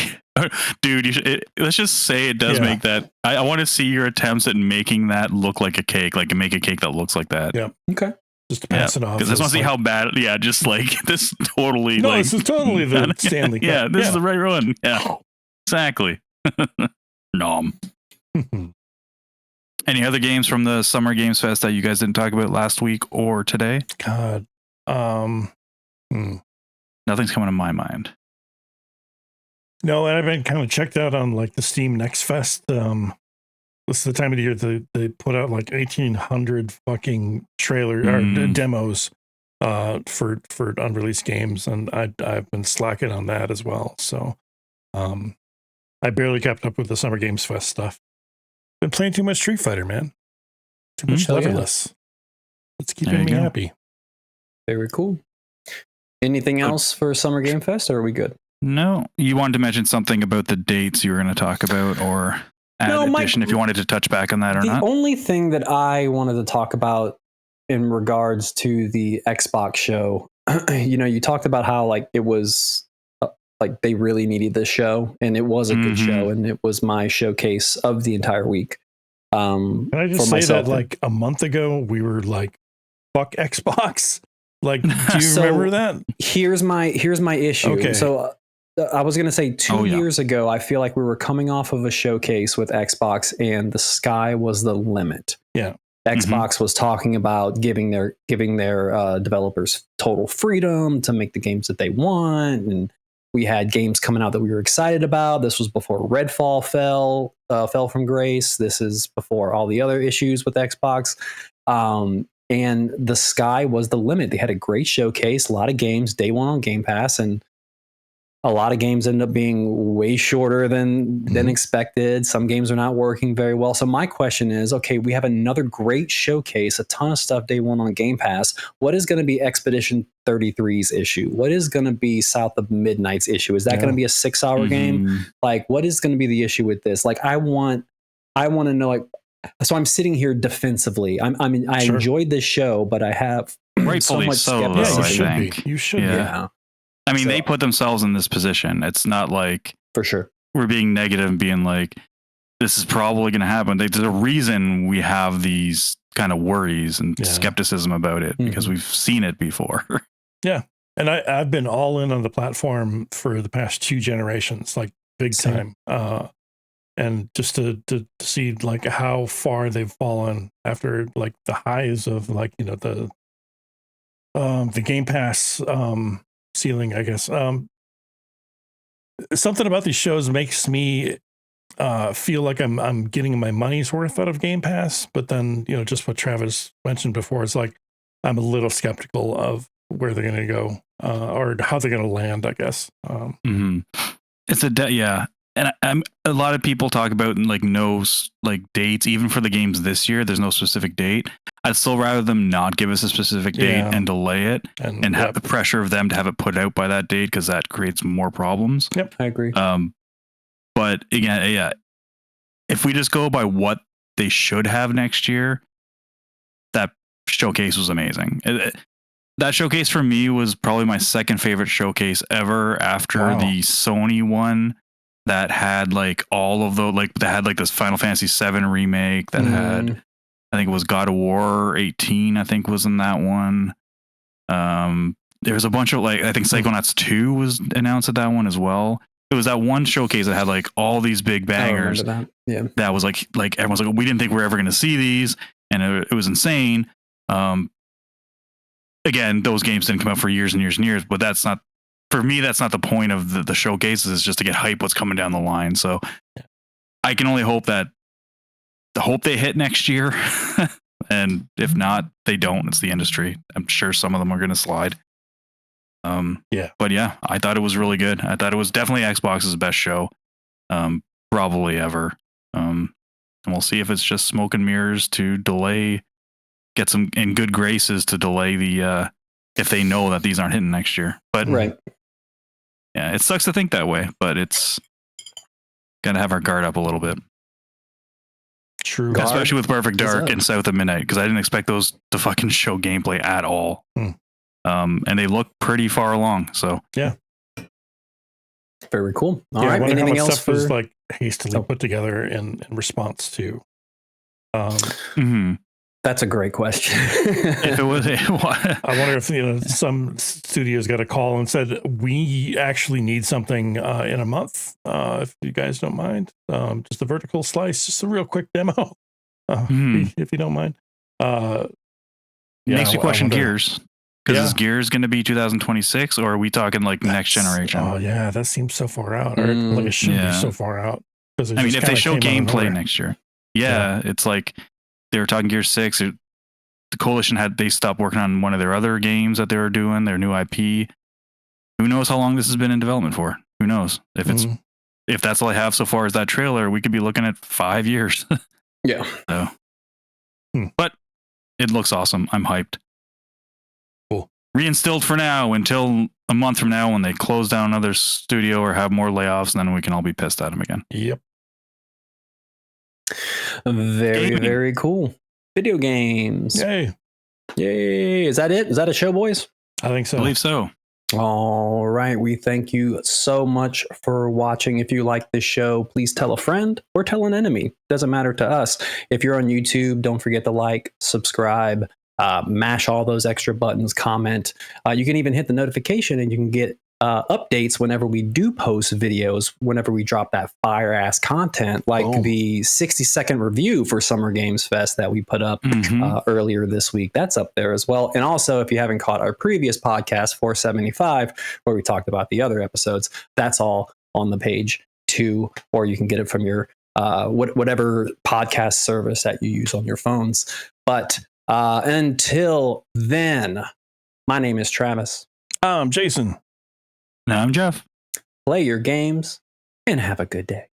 [SPEAKER 3] Dude, let's just say it does make that. I want to see your attempts at making that look like a cake, like make a cake that looks like that.
[SPEAKER 2] Yeah.
[SPEAKER 1] Okay.
[SPEAKER 2] Just to pass it off.
[SPEAKER 3] Because I want to see how bad. Yeah, just like this totally.
[SPEAKER 2] No, this is totally the Stanley Cup.
[SPEAKER 3] Yeah, this is the right one. Yeah, exactly. Nom. Any other games from the Summer Games Fest that you guys didn't talk about last week or today?
[SPEAKER 2] God.
[SPEAKER 3] Nothing's coming to my mind.
[SPEAKER 2] No, and I've been kind of checked out on like the Steam Next Fest. This is the time of the year they put out like 1,800 fucking trailer or demos for unreleased games, and I've been slacking on that as well. So I barely kept up with the Summer Games Fest stuff. Been playing too much Street Fighter, man. Too much Leveless. It's keeping me happy.
[SPEAKER 1] Very cool. Anything else for Summer Game Fest, or are we good?
[SPEAKER 3] No, you wanted to mention something about the dates you were going to talk about, or add addition if you wanted to touch back on that or not.
[SPEAKER 1] The only thing that I wanted to talk about in regards to the Xbox show, you talked about how like it was like they really needed this show, and it was a good show, and it was my showcase of the entire week.
[SPEAKER 2] Can I just say that like a month ago we were like, fuck Xbox? Like, do you remember that?
[SPEAKER 1] Here's my issue.
[SPEAKER 2] Okay.
[SPEAKER 1] So I was going to say 2 years ago, I feel like we were coming off of a showcase with Xbox and the sky was the limit.
[SPEAKER 2] Yeah.
[SPEAKER 1] Xbox was talking about giving their developers total freedom to make the games that they want. And we had games coming out that we were excited about. This was before Redfall fell from grace. This is before all the other issues with Xbox. And the sky was the limit. They had a great showcase, a lot of games, day one on Game Pass, and a lot of games ended up being way shorter than expected. Some games are not working very well. So my question is, okay, we have another great showcase, a ton of stuff day one on Game Pass. What is going to be Expedition 33's issue? What is going to be South of Midnight's issue? Is that going to be a 6-hour game? Like, what is going to be the issue with this? Like, I want to know, like, so I'm sitting here defensively. I enjoyed this show, but I have so much skepticism.
[SPEAKER 2] You should.
[SPEAKER 1] Yeah.
[SPEAKER 3] I mean, they put themselves in this position. It's not like
[SPEAKER 1] for sure
[SPEAKER 3] we're being negative and being like, this is probably going to happen. There's a reason we have these kind of worries and skepticism about it because we've seen it before.
[SPEAKER 2] Yeah. And I've been all in on the platform for the past 2 generations, like big time. And just to see like how far they've fallen after like the highs of like, the Game Pass ceiling, I guess. Something about these shows makes me feel like I'm getting my money's worth out of Game Pass, but then just what Travis mentioned before is like I'm a little skeptical of where they're going to go or how they're going to land, I guess.
[SPEAKER 3] It's and a lot of people talk about like no like dates, even for the games this year. There's no specific date. I'd still rather them not give us a specific date and delay it and have the pressure of them to have it put out by that date, because that creates more problems.
[SPEAKER 2] Yep,
[SPEAKER 1] I agree.
[SPEAKER 3] But again, yeah, if we just go by what they should have next year, that showcase was amazing. That showcase for me was probably my second favorite showcase ever, after the Sony one that had like all of the, like, that had like this Final Fantasy VII remake, that had, I think it was God of War 18, I think was in that one. There was a bunch of, like, I think Psychonauts 2 was announced at that one as well. It was that one showcase that had like all these big bangers.
[SPEAKER 1] That. Yeah.
[SPEAKER 3] That was like everyone's like, we didn't think we were ever going to see these, and it was insane. Again, those games didn't come out for years and years and years, but that's not, for me, that's not the point of the showcases. Is just to get hype what's coming down the line. So I can only hope that they hit next year. And if not, they don't. It's the industry. I'm sure some of them are going to slide. But yeah, I thought it was really good. I thought it was definitely Xbox's best show, probably ever. And we'll see if it's just smoke and mirrors to delay, get some in good graces to delay the, if they know that these aren't hitting next year. But yeah, it sucks to think that way, but it's got to have our guard up a little bit.
[SPEAKER 2] True.
[SPEAKER 3] Especially with Perfect Dark and South of Midnight, because I didn't expect those to fucking show gameplay at all. And they look pretty far along. So
[SPEAKER 2] yeah,
[SPEAKER 1] very cool. All
[SPEAKER 2] right.
[SPEAKER 1] Anything
[SPEAKER 2] how much
[SPEAKER 1] else
[SPEAKER 2] stuff was like hastily put together in response to?
[SPEAKER 1] That's a great question.
[SPEAKER 3] If it was,
[SPEAKER 2] I wonder if some studios got a call and said, we actually need something in a month. If you guys don't mind, just a vertical slice, just a real quick demo, if you don't mind.
[SPEAKER 3] Makes you question Gears. Because is Gears going to be 2026, or are we talking like next generation?
[SPEAKER 2] Oh yeah, that seems so far out. Or like it shouldn't be so far out.
[SPEAKER 3] I mean, if they show gameplay next year, it's like they were talking Gears 6. The Coalition they stopped working on one of their other games that they were doing, their new IP. Who knows how long this has been in development for? Who knows? If that's all I have so far as that trailer, we could be looking at 5 years.
[SPEAKER 1] Yeah.
[SPEAKER 3] So, but it looks awesome. I'm hyped. Reinstilled for now until a month from now when they close down another studio or have more layoffs, and then we can all be pissed at them again.
[SPEAKER 2] Yep.
[SPEAKER 1] Very cool. Video games.
[SPEAKER 2] Yay.
[SPEAKER 1] Is that it? Is that a show, boys?
[SPEAKER 2] I think so.
[SPEAKER 3] I believe so.
[SPEAKER 1] All right. We thank you so much for watching. If you like this show, please tell a friend or tell an enemy. Doesn't matter to us. If you're on YouTube, don't forget to like, subscribe, mash all those extra buttons, comment. You can even hit the notification and you can get updates whenever we do post videos, whenever we drop that fire ass content, like the 60-second review for Summer Games Fest that we put up earlier this week. That's up there as well. And also, if you haven't caught our previous podcast, 475, where we talked about the other episodes, that's all on the page too, or you can get it from your whatever podcast service that you use on your phones. But until then, my name is Travis.
[SPEAKER 2] I'm Jason.
[SPEAKER 3] And I'm Geoff.
[SPEAKER 1] Play your games and have a good day.